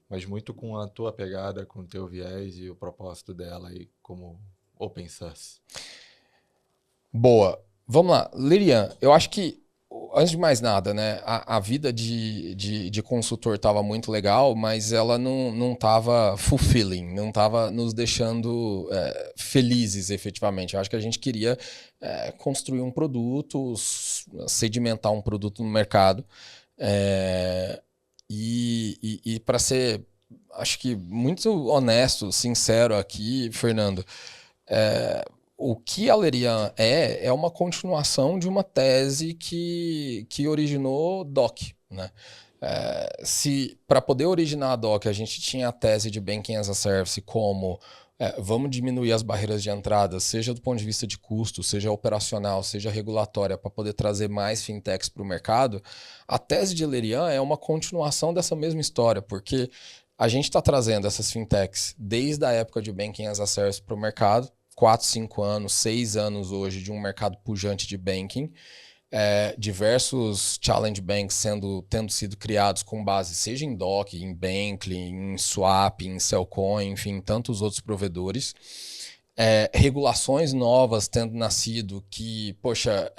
mas muito com a tua pegada, com o teu viés e o propósito dela aí como open source. Boa. Vamos lá. Lerian, eu acho que, antes de mais nada, né, a vida de consultor estava muito legal, mas ela não estava fulfilling, não estava nos deixando felizes, efetivamente. Eu acho que a gente queria construir um produto, sedimentar um produto no mercado. E para ser, acho que muito honesto, sincero aqui, Fernando, o que a Lerian é uma continuação de uma tese que originou DOC, né? Se para poder originar a DOC a gente tinha a tese de Banking as a Service como vamos diminuir as barreiras de entrada, seja do ponto de vista de custo, seja operacional, seja regulatória, para poder trazer mais fintechs para o mercado, a tese de Lerian é uma continuação dessa mesma história, porque a gente está trazendo essas fintechs desde a época de Banking as a Service para o mercado, 4, 5 anos, 6 anos hoje de um mercado pujante de banking, diversos challenge banks tendo sido criados com base seja em DOC, em Bankly, em Swap, em Cellcoin, enfim, tantos outros provedores. Regulações novas tendo nascido que, poxa,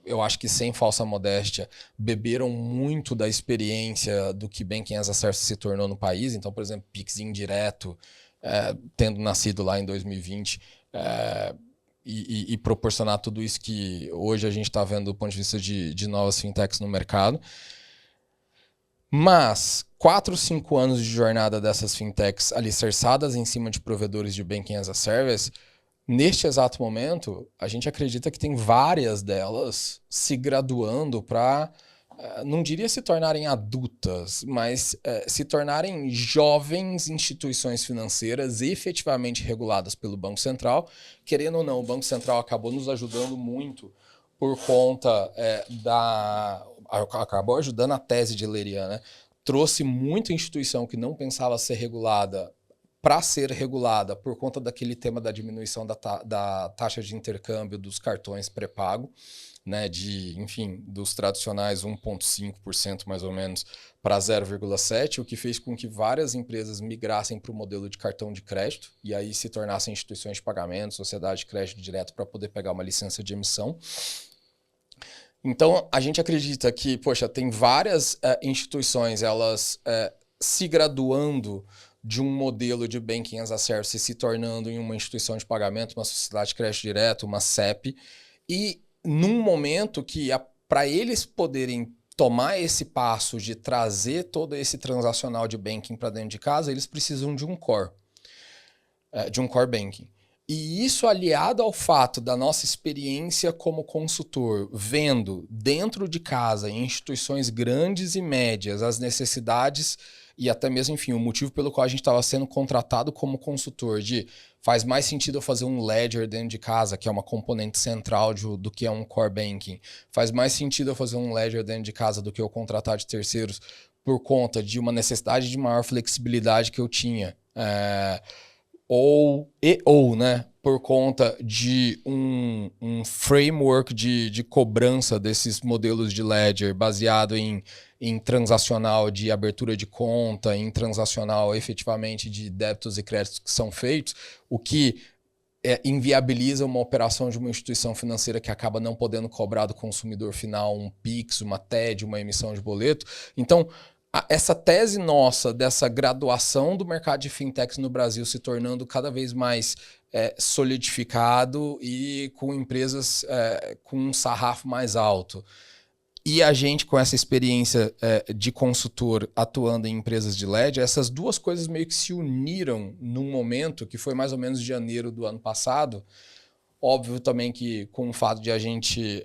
eu acho que sem falsa modéstia, beberam muito da experiência do que Banking as a Service se tornou no país. Então, por exemplo, Pix indireto, tendo nascido lá em 2020, e proporcionar tudo isso que hoje a gente está vendo do ponto de vista de novas fintechs no mercado. Mas 4, 5 anos de jornada dessas fintechs alicerçadas em cima de provedores de Banking as a Service, neste exato momento, a gente acredita que tem várias delas se graduando para, não diria se tornarem adultas, mas se tornarem jovens instituições financeiras efetivamente reguladas pelo Banco Central. Querendo ou não, o Banco Central acabou nos ajudando muito por conta acabou ajudando a tese de Lerian, né? Trouxe muita instituição que não pensava ser regulada para ser regulada por conta daquele tema da diminuição da taxa de intercâmbio dos cartões pré-pago, né, enfim, dos tradicionais 1,5% mais ou menos para 0,7%, o que fez com que várias empresas migrassem para o modelo de cartão de crédito e aí se tornassem instituições de pagamento, sociedade de crédito direto para poder pegar uma licença de emissão. Então, a gente acredita que, poxa, tem várias instituições, elas se graduando de um modelo de Banking as a Service, se tornando em uma instituição de pagamento, uma sociedade de crédito direto, uma CEP, e num momento que, para eles poderem tomar esse passo de trazer todo esse transacional de banking para dentro de casa, eles precisam de um core banking. E isso aliado ao fato da nossa experiência como consultor, vendo dentro de casa, em instituições grandes e médias, as necessidades e até mesmo, enfim, o motivo pelo qual a gente estava sendo contratado como consultor, faz mais sentido eu fazer um ledger dentro de casa, que é uma componente central do que é um core banking. Faz mais sentido eu fazer um ledger dentro de casa do que eu contratar de terceiros por conta de uma necessidade de maior flexibilidade que eu tinha. Ou, né, por conta de um framework de cobrança desses modelos de ledger baseado em transacional de abertura de conta, em transacional efetivamente de débitos e créditos que são feitos, o que inviabiliza uma operação de uma instituição financeira que acaba não podendo cobrar do consumidor final um PIX, uma TED, uma emissão de boleto. Então, essa tese nossa dessa graduação do mercado de fintechs no Brasil se tornando cada vez mais solidificado e com empresas com um sarrafo mais alto. E a gente, com essa experiência de consultor atuando em empresas de LED, essas duas coisas meio que se uniram num momento que foi mais ou menos de janeiro do ano passado. Óbvio também que com o fato de a gente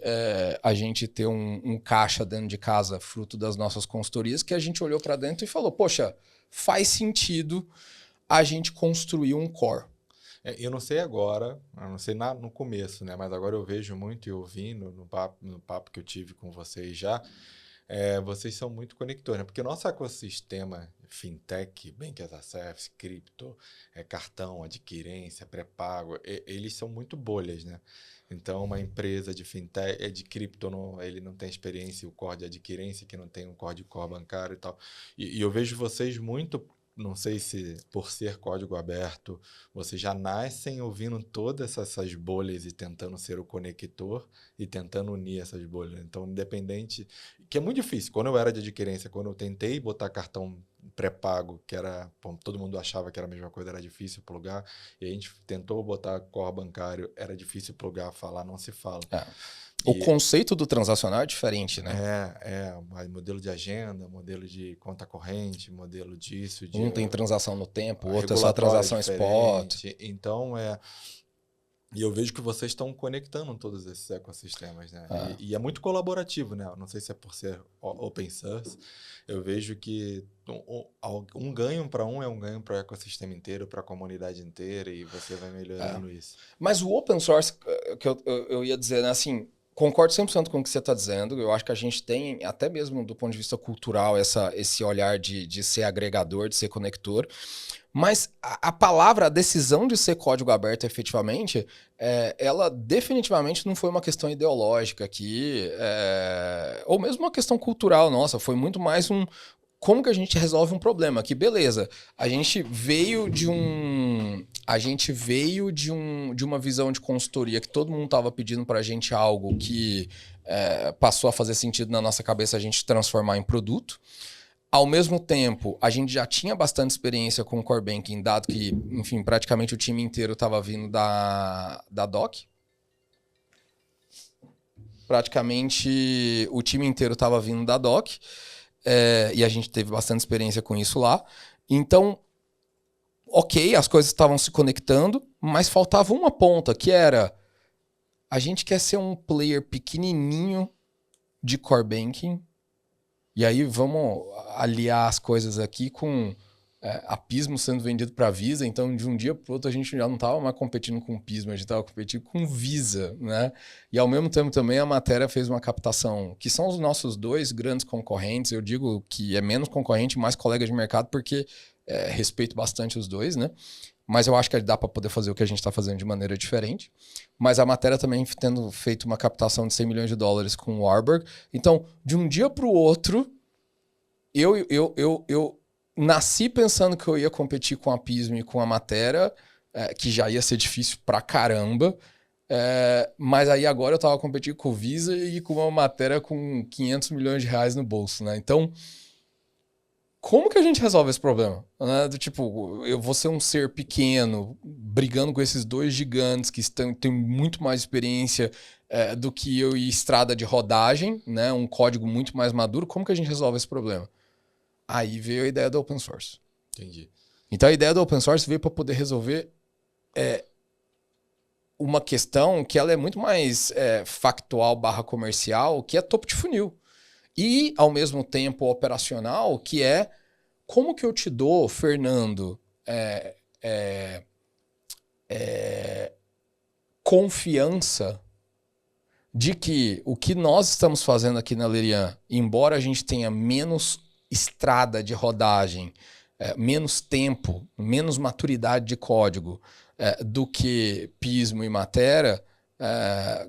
ter um caixa dentro de casa, fruto das nossas consultorias, que a gente olhou para dentro e falou, poxa, faz sentido a gente construir um core. Eu não sei agora, eu não sei no começo, né? Mas agora eu vejo muito e ouvindo no papo que eu tive com vocês já, vocês são muito conectores, né? Porque o nosso ecossistema fintech, Banking as a Service, cripto, cartão, adquirência, pré-pago, eles são muito bolhas, né? Então, uma empresa de fintech, de cripto, ele não tem experiência, o core de adquirência, que não tem um core bancário e tal. E eu vejo vocês muito, não sei se por ser código aberto, vocês já nascem ouvindo todas essas bolhas e tentando ser o conector e tentando unir essas bolhas. Então, independente... Que é muito difícil. Quando eu era de adquirência, quando eu tentei botar cartão pré-pago, que era... todo mundo achava que era a mesma coisa, era difícil plugar. E a gente tentou botar core bancário, era difícil plugar, falar, não se fala. O conceito do transacional é diferente, né? Modelo de agenda, modelo de conta corrente, modelo disso. Um tem transação no tempo, o outro é só transação spot. Então, e eu vejo que vocês estão conectando todos esses ecossistemas, né? E é muito colaborativo, né? Não sei se é por ser open source. Eu vejo que um ganho para é um ganho para o ecossistema inteiro, para a comunidade inteira, e você vai melhorando isso. Mas o open source, que eu ia dizer, né, assim, Concordo 100% com o que você está dizendo. Eu acho que a gente tem, até mesmo do ponto de vista cultural, esse olhar de ser agregador, de ser conector. Mas a palavra, a decisão de ser código aberto efetivamente, ela definitivamente não foi uma questão ideológica aqui, ou mesmo uma questão cultural nossa. Foi muito mais como que a gente resolve um problema? Que beleza, a gente veio de uma visão de consultoria que todo mundo estava pedindo para a gente algo que passou a fazer sentido na nossa cabeça a gente transformar em produto. Ao mesmo tempo, a gente já tinha bastante experiência com o Core Banking, dado que, enfim, praticamente o time inteiro estava vindo da Doc. Praticamente o time inteiro estava vindo da Doc. E a gente teve bastante experiência com isso lá. Então, ok, as coisas estavam se conectando, mas faltava uma ponta, que era a gente quer ser um player pequenininho de Core Banking. E aí vamos aliar as coisas aqui com a Pismo sendo vendido para Visa. Então, de um dia para o outro, a gente já não estava mais competindo com o Pismo, a gente estava competindo com Visa, né? E ao mesmo tempo também a Matera fez uma captação, que são os nossos dois grandes concorrentes. Eu digo que é menos concorrente, mais colega de mercado, porque respeito bastante os dois, né? Mas eu acho que dá para poder fazer o que a gente está fazendo de maneira diferente. Mas a Matera também tendo feito uma captação de $100 milhões com o Warburg. Então, de um dia para o outro, eu nasci pensando que eu ia competir com a Pismo e com a Matera, que já ia ser difícil pra caramba. Mas aí agora eu tava competindo com o Visa e com uma Matera com R$500 milhões no bolso, né? Então, como que a gente resolve esse problema? Né? Do tipo, eu vou ser um ser pequeno, brigando com esses dois gigantes que têm muito mais experiência do que eu e estrada de rodagem, né? Um código muito mais maduro. Como que a gente resolve esse problema? Aí veio a ideia do open source. Entendi. Então a ideia do open source veio para poder resolver uma questão que ela é muito mais factual / comercial, que é topo de funil. E, ao mesmo tempo, operacional, que é como que eu te dou, Fernando, confiança de que o que nós estamos fazendo aqui na Lerian, embora a gente tenha menos estrada de rodagem, menos tempo, menos maturidade de código do que Pismo e Matera,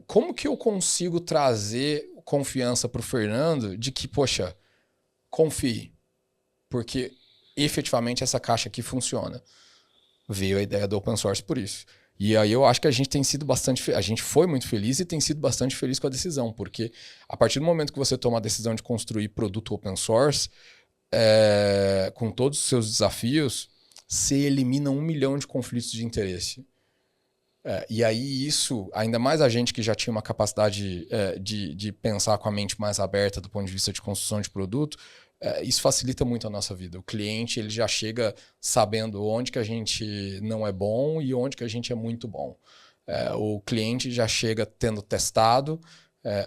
como que eu consigo trazer confiança para o Fernando de que, poxa, confie, porque efetivamente essa caixa aqui funciona. Veio a ideia do open source por isso. E aí eu acho que a gente tem sido bastante... A gente foi muito feliz e tem sido bastante feliz com a decisão, porque a partir do momento que você toma a decisão de construir produto open source, com todos os seus desafios, você elimina 1 milhão de conflitos de interesse. E aí isso, ainda mais a gente que já tinha uma capacidade de pensar com a mente mais aberta do ponto de vista de construção de produto, isso facilita muito a nossa vida. O cliente ele já chega sabendo onde que a gente não é bom e onde que a gente é muito bom. O cliente já chega tendo testado.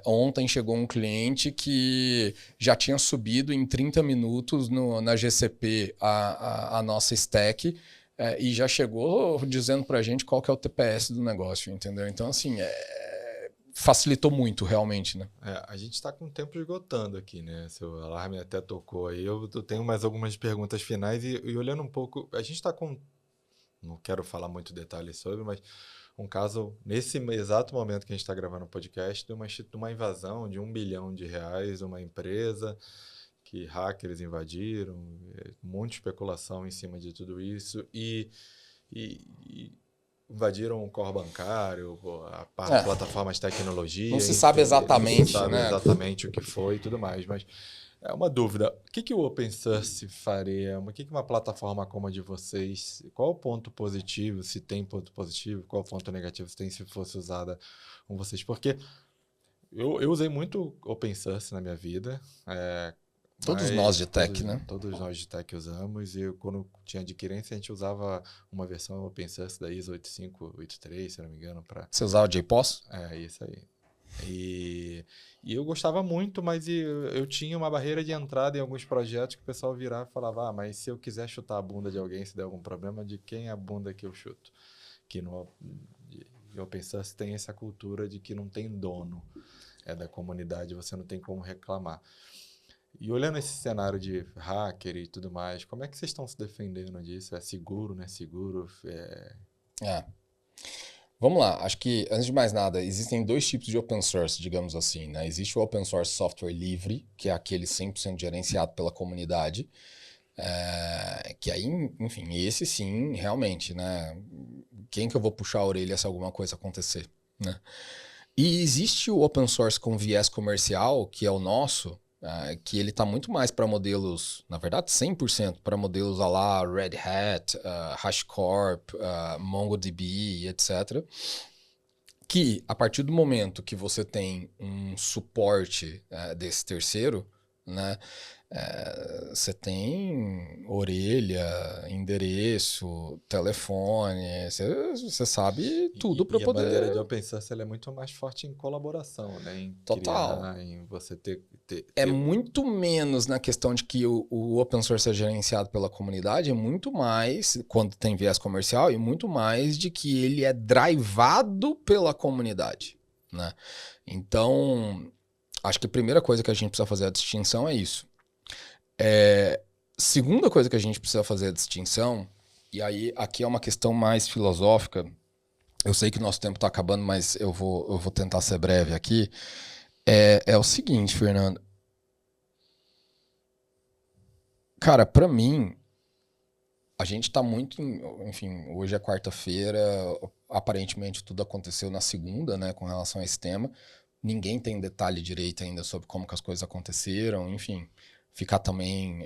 Ontem chegou um cliente que já tinha subido em 30 minutos na GCP a nossa stack e já chegou dizendo para a gente qual que é o TPS do negócio, entendeu? Então, assim, facilitou muito, realmente, né? A gente está com o tempo esgotando aqui, né? Seu alarme até tocou aí. Eu tenho mais algumas perguntas finais e olhando um pouco... A gente está com... Não quero falar muito detalhes sobre, mas um caso, nesse exato momento que a gente está gravando o podcast, de uma invasão de R$1 bilhão, uma empresa que hackers invadiram, um monte de especulação em cima de tudo isso e invadiram o core bancário, a plataforma de tecnologia. Não se sabe exatamente, não se sabe exatamente o que foi e tudo mais, mas é uma dúvida. O que o open source faria? O que uma plataforma como a de vocês, qual o ponto positivo, se tem ponto positivo, qual o ponto negativo se tem se fosse usada com vocês? Porque eu usei muito open source na minha vida. Todos nós de tech, né? Todos nós de tech usamos. E quando tinha adquirência, a gente usava uma versão open source da ISO 8583, se não me engano. Você usava o JPOS? Isso aí. E eu gostava muito, mas eu tinha uma barreira de entrada em alguns projetos que o pessoal virava e falava, mas se eu quiser chutar a bunda de alguém, se der algum problema, de quem é a bunda que eu chuto? Que no open source tem essa cultura de que não tem dono. é da comunidade, você não tem como reclamar. E olhando esse cenário de hacker e tudo mais, como é que vocês estão se defendendo disso? É seguro, não é seguro? É. Vamos lá, acho que, antes de mais nada, existem dois tipos de open source, digamos assim, né? Existe o open source software livre, que é aquele 100% gerenciado pela comunidade, que aí, enfim, esse sim, realmente, né? Quem que eu vou puxar a orelha se alguma coisa acontecer, né? E existe o open source com viés comercial, que é o nosso, que ele está muito mais para modelos, na verdade 100% para modelos a lá Red Hat, HashiCorp, MongoDB, etc. Que a partir do momento que você tem um suporte desse terceiro, né, você tem orelha, endereço, telefone, você sabe tudo para E a bandeira de poder. open source ela é muito mais forte em colaboração, né? Em Total. criar, em você É ter muito menos na questão de que o open source é gerenciado pela comunidade, é muito mais, quando tem viés comercial, e muito mais de que ele é drivado pela comunidade, né? Então, acho que a primeira coisa que a gente precisa fazer a distinção é isso. Segunda coisa que a gente precisa fazer a distinção, e aí aqui é uma questão mais filosófica, eu sei que o nosso tempo está acabando, mas eu vou tentar ser breve aqui, é o seguinte, Fernando. Cara, pra mim, a gente tá muito, enfim, hoje é quarta-feira, aparentemente tudo aconteceu na segunda, né, com relação a esse tema. Ninguém tem detalhe direito ainda sobre como que as coisas aconteceram, enfim, ficar também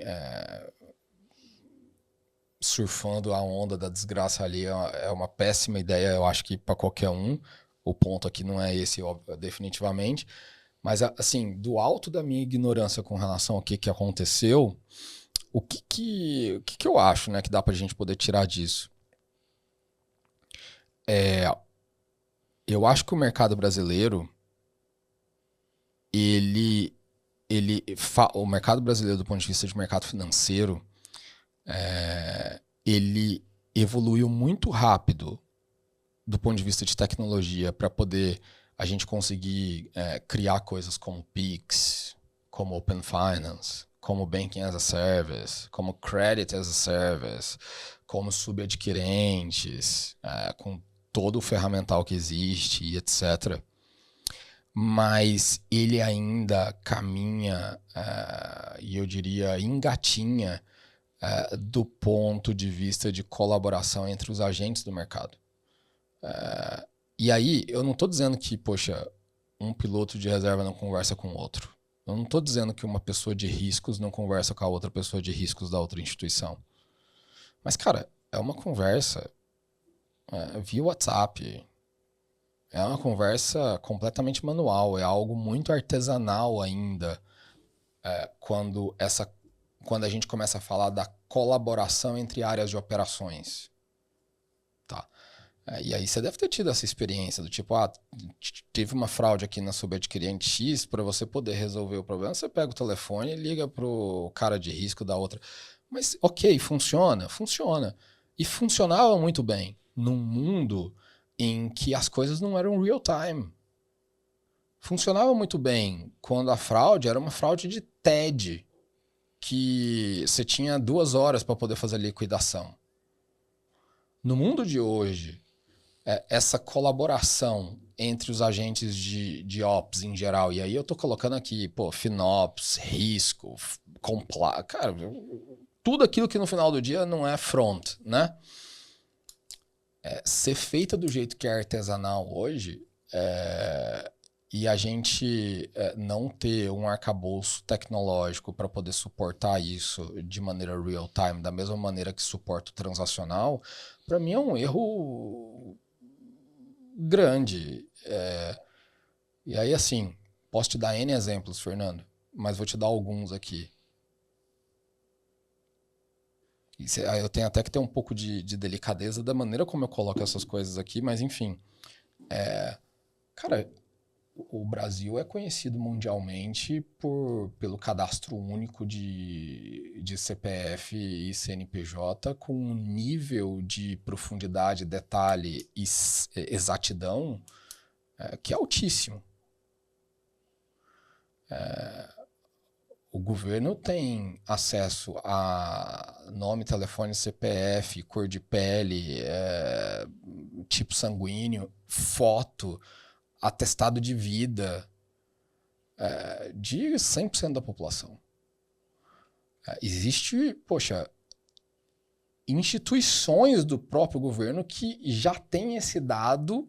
surfando a onda da desgraça ali é uma péssima ideia, eu acho que para qualquer um. O ponto aqui não é esse, definitivamente. Mas, assim, do alto da minha ignorância com relação ao que aconteceu, o que eu acho, né, que dá pra gente poder tirar disso? Eu acho que o mercado brasileiro, ele, o mercado brasileiro do ponto de vista de mercado financeiro, ele evoluiu muito rápido do ponto de vista de tecnologia para poder a gente conseguir criar coisas como Pix, como Open Finance, como Banking as a Service, como Credit as a Service, como subadquirentes, com todo o ferramental que existe e etc. Mas ele ainda caminha, e eu diria engatinha, do ponto de vista de colaboração entre os agentes do mercado. E aí, eu não estou dizendo que, poxa, um piloto de reserva não conversa com o outro. Eu não estou dizendo que uma pessoa de riscos não conversa com a outra pessoa de riscos da outra instituição. Mas, cara, é uma conversa via WhatsApp. É uma conversa completamente manual. É algo muito artesanal ainda quando a gente começa a falar da colaboração entre áreas de operações. Tá? E aí você deve ter tido essa experiência do tipo, teve uma fraude aqui na subadquirente X, para você poder resolver o problema, você pega o telefone e liga pro cara de risco da outra. Mas ok, funciona, funciona. E funcionava muito bem num mundo em que as coisas não eram real time. Funcionava muito bem quando a fraude era uma fraude de TED, que você tinha 2 horas para poder fazer a liquidação. No mundo de hoje, essa colaboração entre os agentes de ops em geral, e aí eu tô colocando aqui, FinOps, risco, cara, tudo aquilo que no final do dia não é front, né? Ser feita do jeito que é artesanal hoje, e a gente não ter um arcabouço tecnológico para poder suportar isso de maneira real time, da mesma maneira que suporta o transacional, para mim é um erro grande. E aí, assim, posso te dar N exemplos, Fernando, mas vou te dar alguns aqui. Aí eu tenho até que ter um pouco de delicadeza da maneira como eu coloco essas coisas aqui, mas enfim. Cara, o Brasil é conhecido mundialmente pelo cadastro único de CPF e CNPJ com um nível de profundidade, detalhe e exatidão que é altíssimo. O governo tem acesso a nome, telefone, CPF, cor de pele, tipo sanguíneo, foto, atestado de vida, de 100% da população. Existe, poxa, instituições do próprio governo que já têm esse dado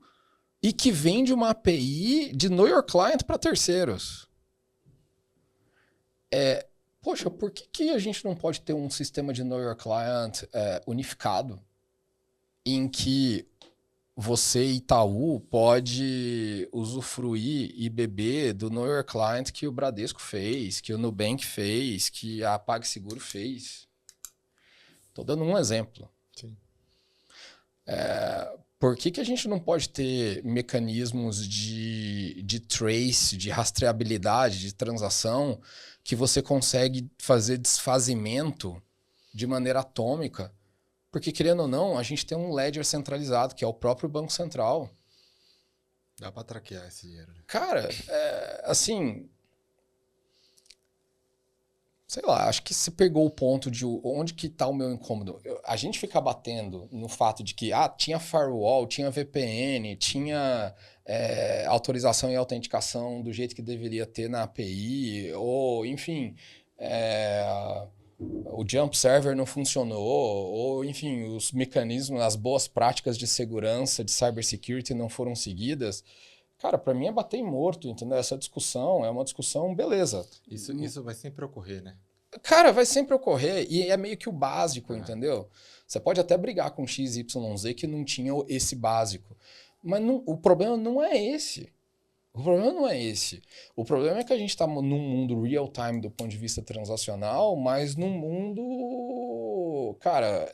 e que vende uma API de Know Your Client para terceiros. Poxa, por que a gente não pode ter um sistema de Know Your Client unificado em que você, Itaú, pode usufruir e beber do Know Your Client que o Bradesco fez, que o Nubank fez, que a PagSeguro fez? Estou dando um exemplo. Sim. Por que a gente não pode ter mecanismos de trace, de rastreabilidade, de transação, que você consegue fazer desfazimento de maneira atômica? Porque, querendo ou não, a gente tem um ledger centralizado, que é o próprio Banco Central. Dá para traquear esse dinheiro. Né? Cara, assim... Sei lá, acho que você pegou o ponto de onde que tá o meu incômodo. A gente fica batendo no fato de que tinha firewall, tinha VPN, tinha autorização e autenticação do jeito que deveria ter na API, ou enfim, o jump server não funcionou, ou enfim, os mecanismos, as boas práticas de segurança, de cybersecurity não foram seguidas. Cara, para mim é bater em morto, entendeu? Essa discussão é uma discussão, beleza. Isso vai sempre ocorrer, né? Cara, vai sempre ocorrer e é meio que o básico, entendeu? Você pode até brigar com XYZ que não tinha esse básico, mas o problema não é esse. O problema não é esse. O problema é que a gente está num mundo real-time do ponto de vista transacional, mas num mundo, cara,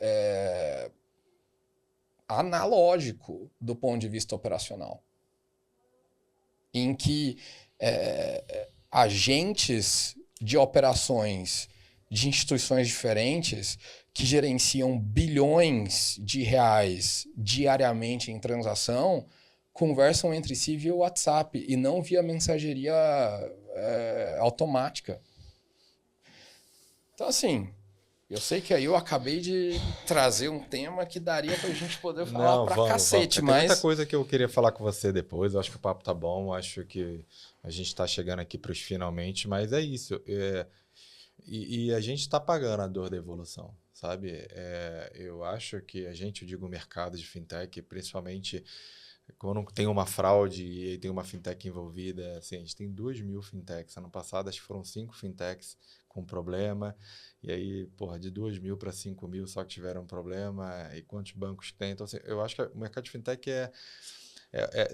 analógico do ponto de vista operacional. Em que agentes de operações de instituições diferentes que gerenciam bilhões de reais diariamente em transação conversam entre si via WhatsApp e não via mensageria automática. Então, assim, eu sei que aí eu acabei de trazer um tema que daria pra gente poder falar cacete, mas... Tem muita coisa que eu queria falar com você depois, eu acho que o papo tá bom, acho que a gente tá chegando aqui pros finalmente, mas é isso. E a gente tá pagando a dor da evolução, sabe? Eu acho que a gente, eu digo o mercado de fintech, principalmente quando tem uma fraude e tem uma fintech envolvida, assim, a gente tem 2.000 fintechs. Ano passado, acho que foram 5 fintechs com problema. E aí, porra, de 2.000 para 5.000 só que tiveram problema. E quantos bancos tem? Então, assim, eu acho que o mercado de fintech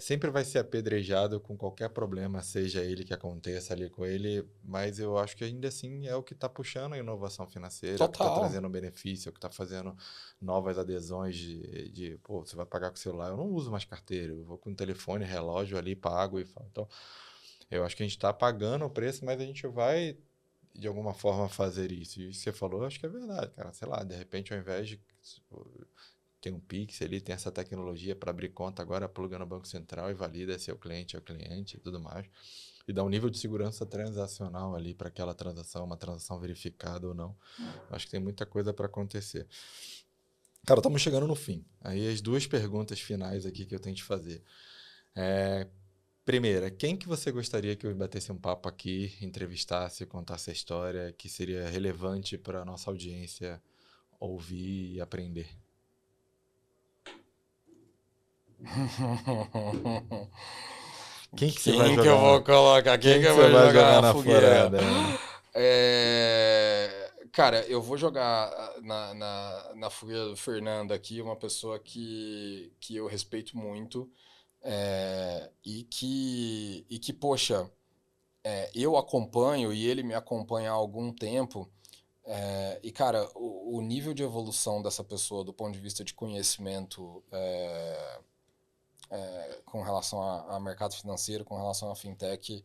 sempre vai ser apedrejado com qualquer problema, seja ele que aconteça ali com ele, mas eu acho que ainda assim é o que está puxando a inovação financeira, é o que está trazendo benefício, é o que está fazendo novas adesões pô, você vai pagar com o celular, eu não uso mais carteira, eu vou com o telefone, relógio ali, pago e falo. Então, eu acho que a gente está pagando o preço, mas a gente vai de alguma forma fazer isso. E você falou, acho que é verdade, cara, sei lá, de repente ao invés de... Tem um Pix ali, tem essa tecnologia para abrir conta agora, pluga no Banco Central e valida se é o cliente e tudo mais. E dá um nível de segurança transacional ali para aquela transação, uma transação verificada ou não. Acho que tem muita coisa para acontecer. Cara, estamos chegando no fim. Aí as 2 perguntas finais aqui que eu tenho que te fazer. Primeira, quem que você gostaria que eu batesse um papo aqui, entrevistasse, contasse a história, que seria relevante para a nossa audiência ouvir e aprender? Quem que você vai jogar? Quem que eu vou colocar? Quem que eu vou jogar na fogueira? Cara, eu vou jogar na fogueira do Fernando aqui, uma pessoa que eu respeito muito e que, poxa, eu acompanho e ele me acompanha há algum tempo. E, cara, o nível de evolução dessa pessoa do ponto de vista de conhecimento com relação a mercado financeiro, com relação a fintech,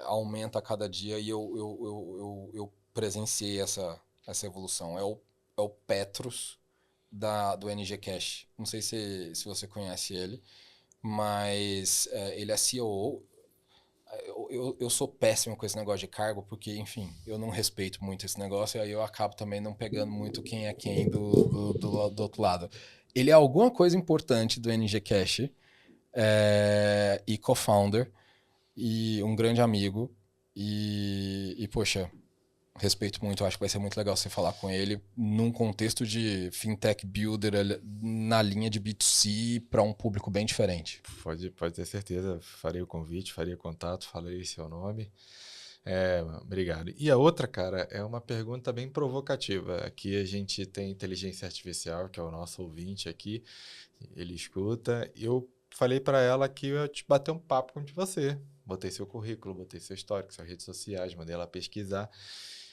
aumenta a cada dia e eu presenciei essa evolução. É o Petrus do NG Cash. Não sei se você conhece ele, mas ele é CEO. eu sou péssimo com esse negócio de cargo, porque, enfim, eu não respeito muito esse negócio, e aí eu acabo também não pegando muito quem é quem do outro lado. Ele é alguma coisa importante do NG Cash, e co-founder, e um grande amigo, poxa, respeito muito, acho que vai ser muito legal você falar com ele num contexto de fintech builder na linha de B2C para um público bem diferente. Pode ter certeza, farei o convite, faria contato, falei seu nome. Obrigado. E a outra, cara, é uma pergunta bem provocativa. Aqui a gente tem inteligência artificial, que é o nosso ouvinte aqui, ele escuta. Eu falei para ela que eu ia te bater um papo com você. Botei seu currículo, botei seu histórico, suas redes sociais, mandei ela pesquisar.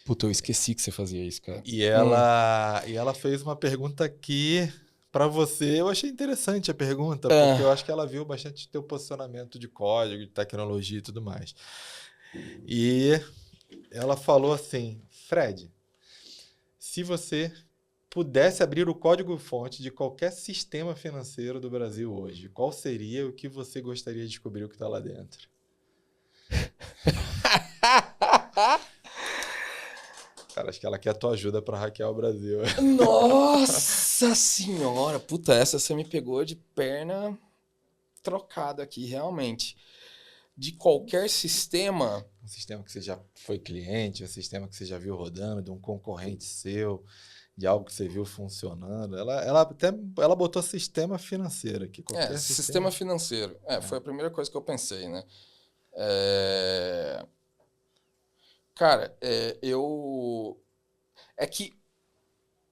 Puta, eu esqueci que você fazia isso, cara. E ela fez uma pergunta que, para você, eu achei interessante a pergunta, porque eu acho que ela viu bastante teu posicionamento de código, de tecnologia e tudo mais. E ela falou assim, Fred, se você pudesse abrir o código-fonte de qualquer sistema financeiro do Brasil hoje, qual seria o que você gostaria de descobrir o que está lá dentro? Cara, acho que ela quer a tua ajuda para hackear o Brasil. Nossa senhora! Puta, essa você me pegou de perna trocada aqui, realmente. De qualquer sistema... Um sistema que você já foi cliente, um sistema que você já viu rodando, de um concorrente seu, de algo que você viu funcionando. Ela botou sistema financeiro aqui. Qualquer sistema financeiro. Foi a primeira coisa que eu pensei, né? Cara, é que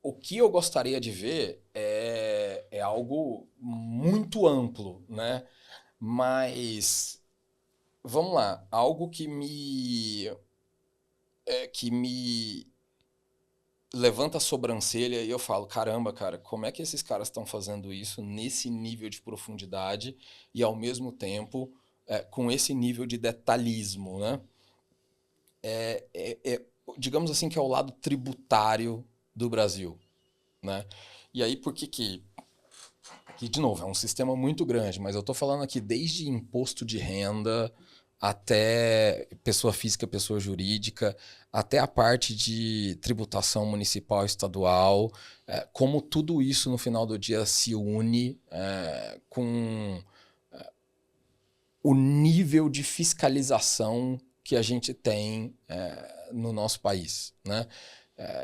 o que eu gostaria de ver é algo muito amplo, né? Mas, vamos lá, algo que me levanta a sobrancelha e eu falo, caramba, cara, como é que esses caras estão fazendo isso nesse nível de profundidade e, ao mesmo tempo, com esse nível de detalhismo, né? Digamos assim que é o lado tributário do Brasil, né? E aí, por que de novo, é um sistema muito grande, mas eu estou falando aqui desde imposto de renda até pessoa física, pessoa jurídica, até a parte de tributação municipal, estadual, como tudo isso no final do dia se une com o nível de fiscalização que a gente tem no nosso país, né?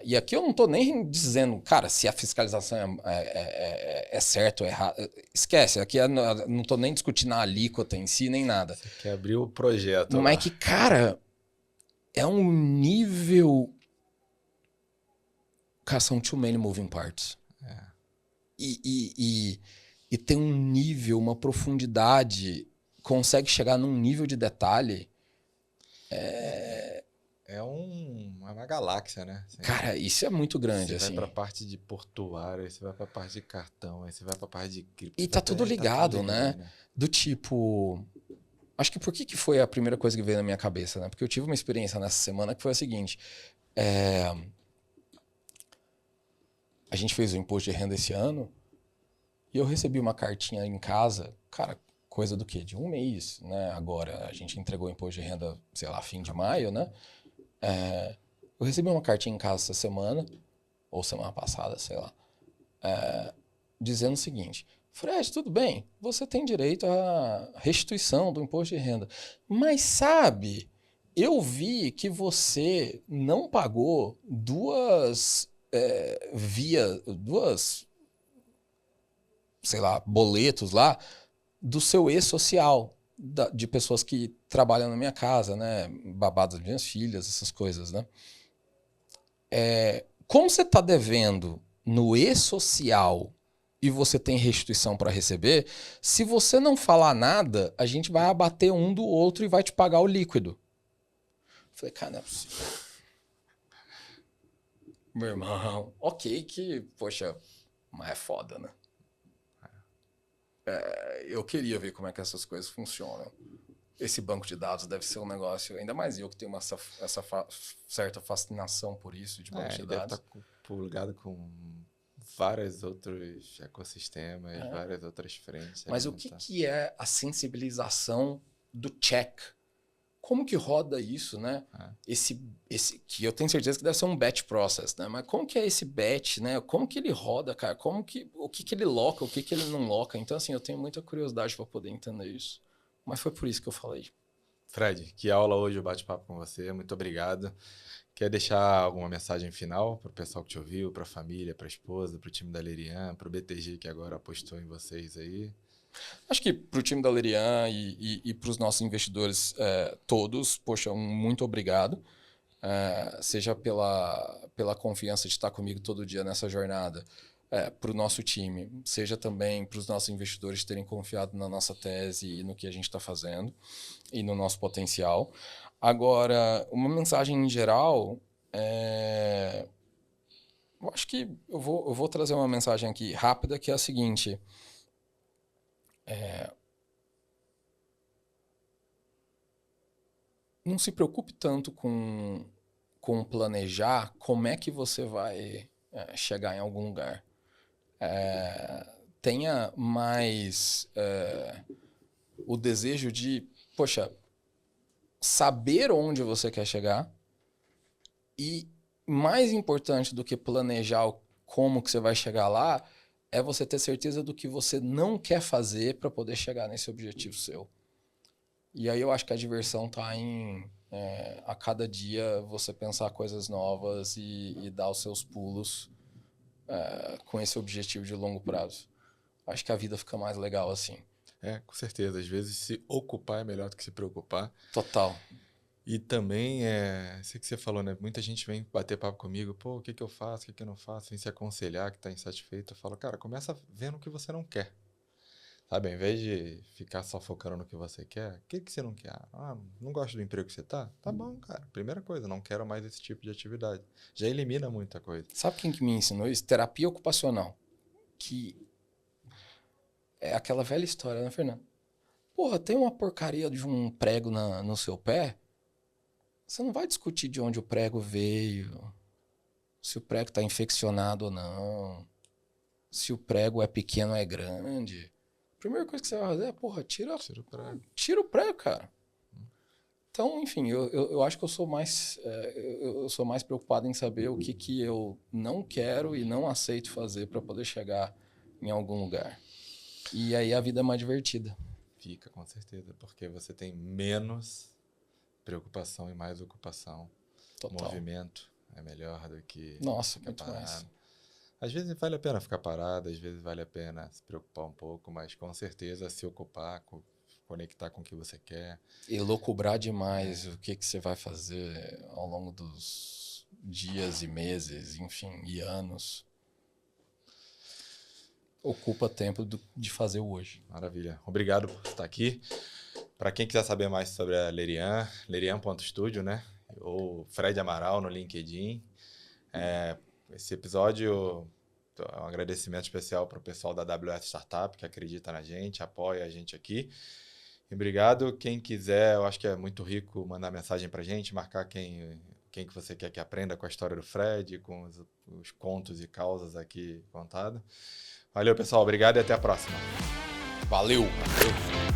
E aqui eu não estou nem dizendo, cara, se a fiscalização é certa ou errada. Esquece, aqui eu não estou nem discutindo a alíquota em si, nem nada. Você quer abrir o projeto Mas lá. que, cara, é um nível... Cara, são too many moving parts. E tem um nível, uma profundidade, consegue chegar num nível de detalhe... É uma galáxia, né? Cara, isso é muito grande, você assim. Você vai pra parte de portuário, aí você vai pra parte de cartão, aí você vai pra parte de cripto. E tá tudo ligado, né? Do tipo... Acho que por que foi a primeira coisa que veio na minha cabeça, né? Porque eu tive uma experiência nessa semana que foi a seguinte. A gente fez o imposto de renda esse ano e eu recebi uma cartinha em casa, cara, coisa do quê? De um mês, né? Agora, a gente entregou o imposto de renda, sei lá, fim de maio, né? Eu recebi uma cartinha em casa essa semana, ou semana passada, sei lá, dizendo o seguinte: Fred, tudo bem, você tem direito à restituição do imposto de renda, mas sabe, eu vi que você não pagou duas, sei lá, boletos lá do seu e-social, de pessoas que trabalham na minha casa, né, babadas das minhas filhas, essas coisas, né? Como você está devendo no e-social e você tem restituição para receber, se você não falar nada, a gente vai abater um do outro e vai te pagar o líquido. Falei, cara, não é possível. Meu irmão, ok que, poxa, mas é foda, né? Eu queria ver como é que essas coisas funcionam. Esse banco de dados deve ser um negócio, ainda mais eu que tenho essa certa fascinação por isso, de banco de dados. Deve estar ligado com vários outros ecossistemas, várias outras frentes. Mas o que é a sensibilização do check como que roda isso, né? Esse que eu tenho certeza que deve ser um batch process, né? Mas como que é esse batch, né? Como que ele roda, cara? O que que ele loca, o que que ele não loca? Então, assim, eu tenho muita curiosidade para poder entender isso. Mas foi por isso que eu falei. Fred, que aula hoje o bate-papo com você. Muito obrigado. Quer deixar alguma mensagem final para o pessoal que te ouviu, para a família, para a esposa, para o time da Lerian, para o BTG que agora apostou em vocês aí? Acho que para o time da Lerian e para os nossos investidores todos, poxa, muito obrigado. Seja pela confiança de estar comigo todo dia nessa jornada, para o nosso time, seja também para os nossos investidores terem confiado na nossa tese e no que a gente está fazendo e no nosso potencial. Agora, uma mensagem em geral, eu acho que eu vou trazer uma mensagem aqui rápida, que é a seguinte. Não se preocupe tanto com planejar como é que você vai chegar em algum lugar. Tenha mais o desejo de, poxa, saber onde você quer chegar, e mais importante do que planejar como que você vai chegar lá é você ter certeza do que você não quer fazer para poder chegar nesse objetivo seu. E aí eu acho que a diversão está em a cada dia você pensar coisas novas e dar os seus pulos com esse objetivo de longo prazo. Acho que a vida fica mais legal assim. Com certeza. Às vezes se ocupar é melhor do que se preocupar. Total. E também, isso que você falou, né? Muita gente vem bater papo comigo, pô, o que que eu faço, o que que eu não faço, vem se aconselhar que está insatisfeito. Eu falo, cara, começa vendo o que você não quer. Sabe, ao invés de ficar só focando no que você quer, o que que você não quer? Não gosto do emprego que você tá? Tá bom, cara. Primeira coisa, não quero mais esse tipo de atividade. Já elimina muita coisa. Sabe quem que me ensinou isso? Terapia ocupacional. Que é aquela velha história, né, Fernando? Porra, tem uma porcaria de um prego no seu pé, você não vai discutir de onde o prego veio, se o prego está infeccionado ou não, se o prego é pequeno ou é grande. A primeira coisa que você vai fazer é, porra, tira o prego, cara. Então, enfim, eu acho que eu sou mais preocupado em saber o que eu não quero e não aceito fazer para poder chegar em algum lugar. E aí a vida é mais divertida. Fica, com certeza, porque você tem menos preocupação e mais ocupação. Total. Movimento é melhor do que Nossa, ficar muito parado. mais. Às vezes vale a pena ficar parado, às vezes vale a pena se preocupar um pouco, mas com certeza se ocupar, conectar com o que você quer. Elocubrar demais o que você vai fazer ao longo dos dias e meses, enfim, e anos. Ocupa tempo de fazer o hoje. Maravilha. Obrigado por estar aqui. Para quem quiser saber mais sobre a Lerian, lerian.studio, né? Ou Fred Amaral no LinkedIn. Esse episódio é um agradecimento especial para o pessoal da AWS Startup, que acredita na gente, apoia a gente aqui. E obrigado. Quem quiser, eu acho que é muito rico mandar mensagem para a gente, marcar quem que você quer que aprenda com a história do Fred, com os contos e causas aqui contados. Valeu, pessoal. Obrigado e até a próxima. Valeu! Valeu.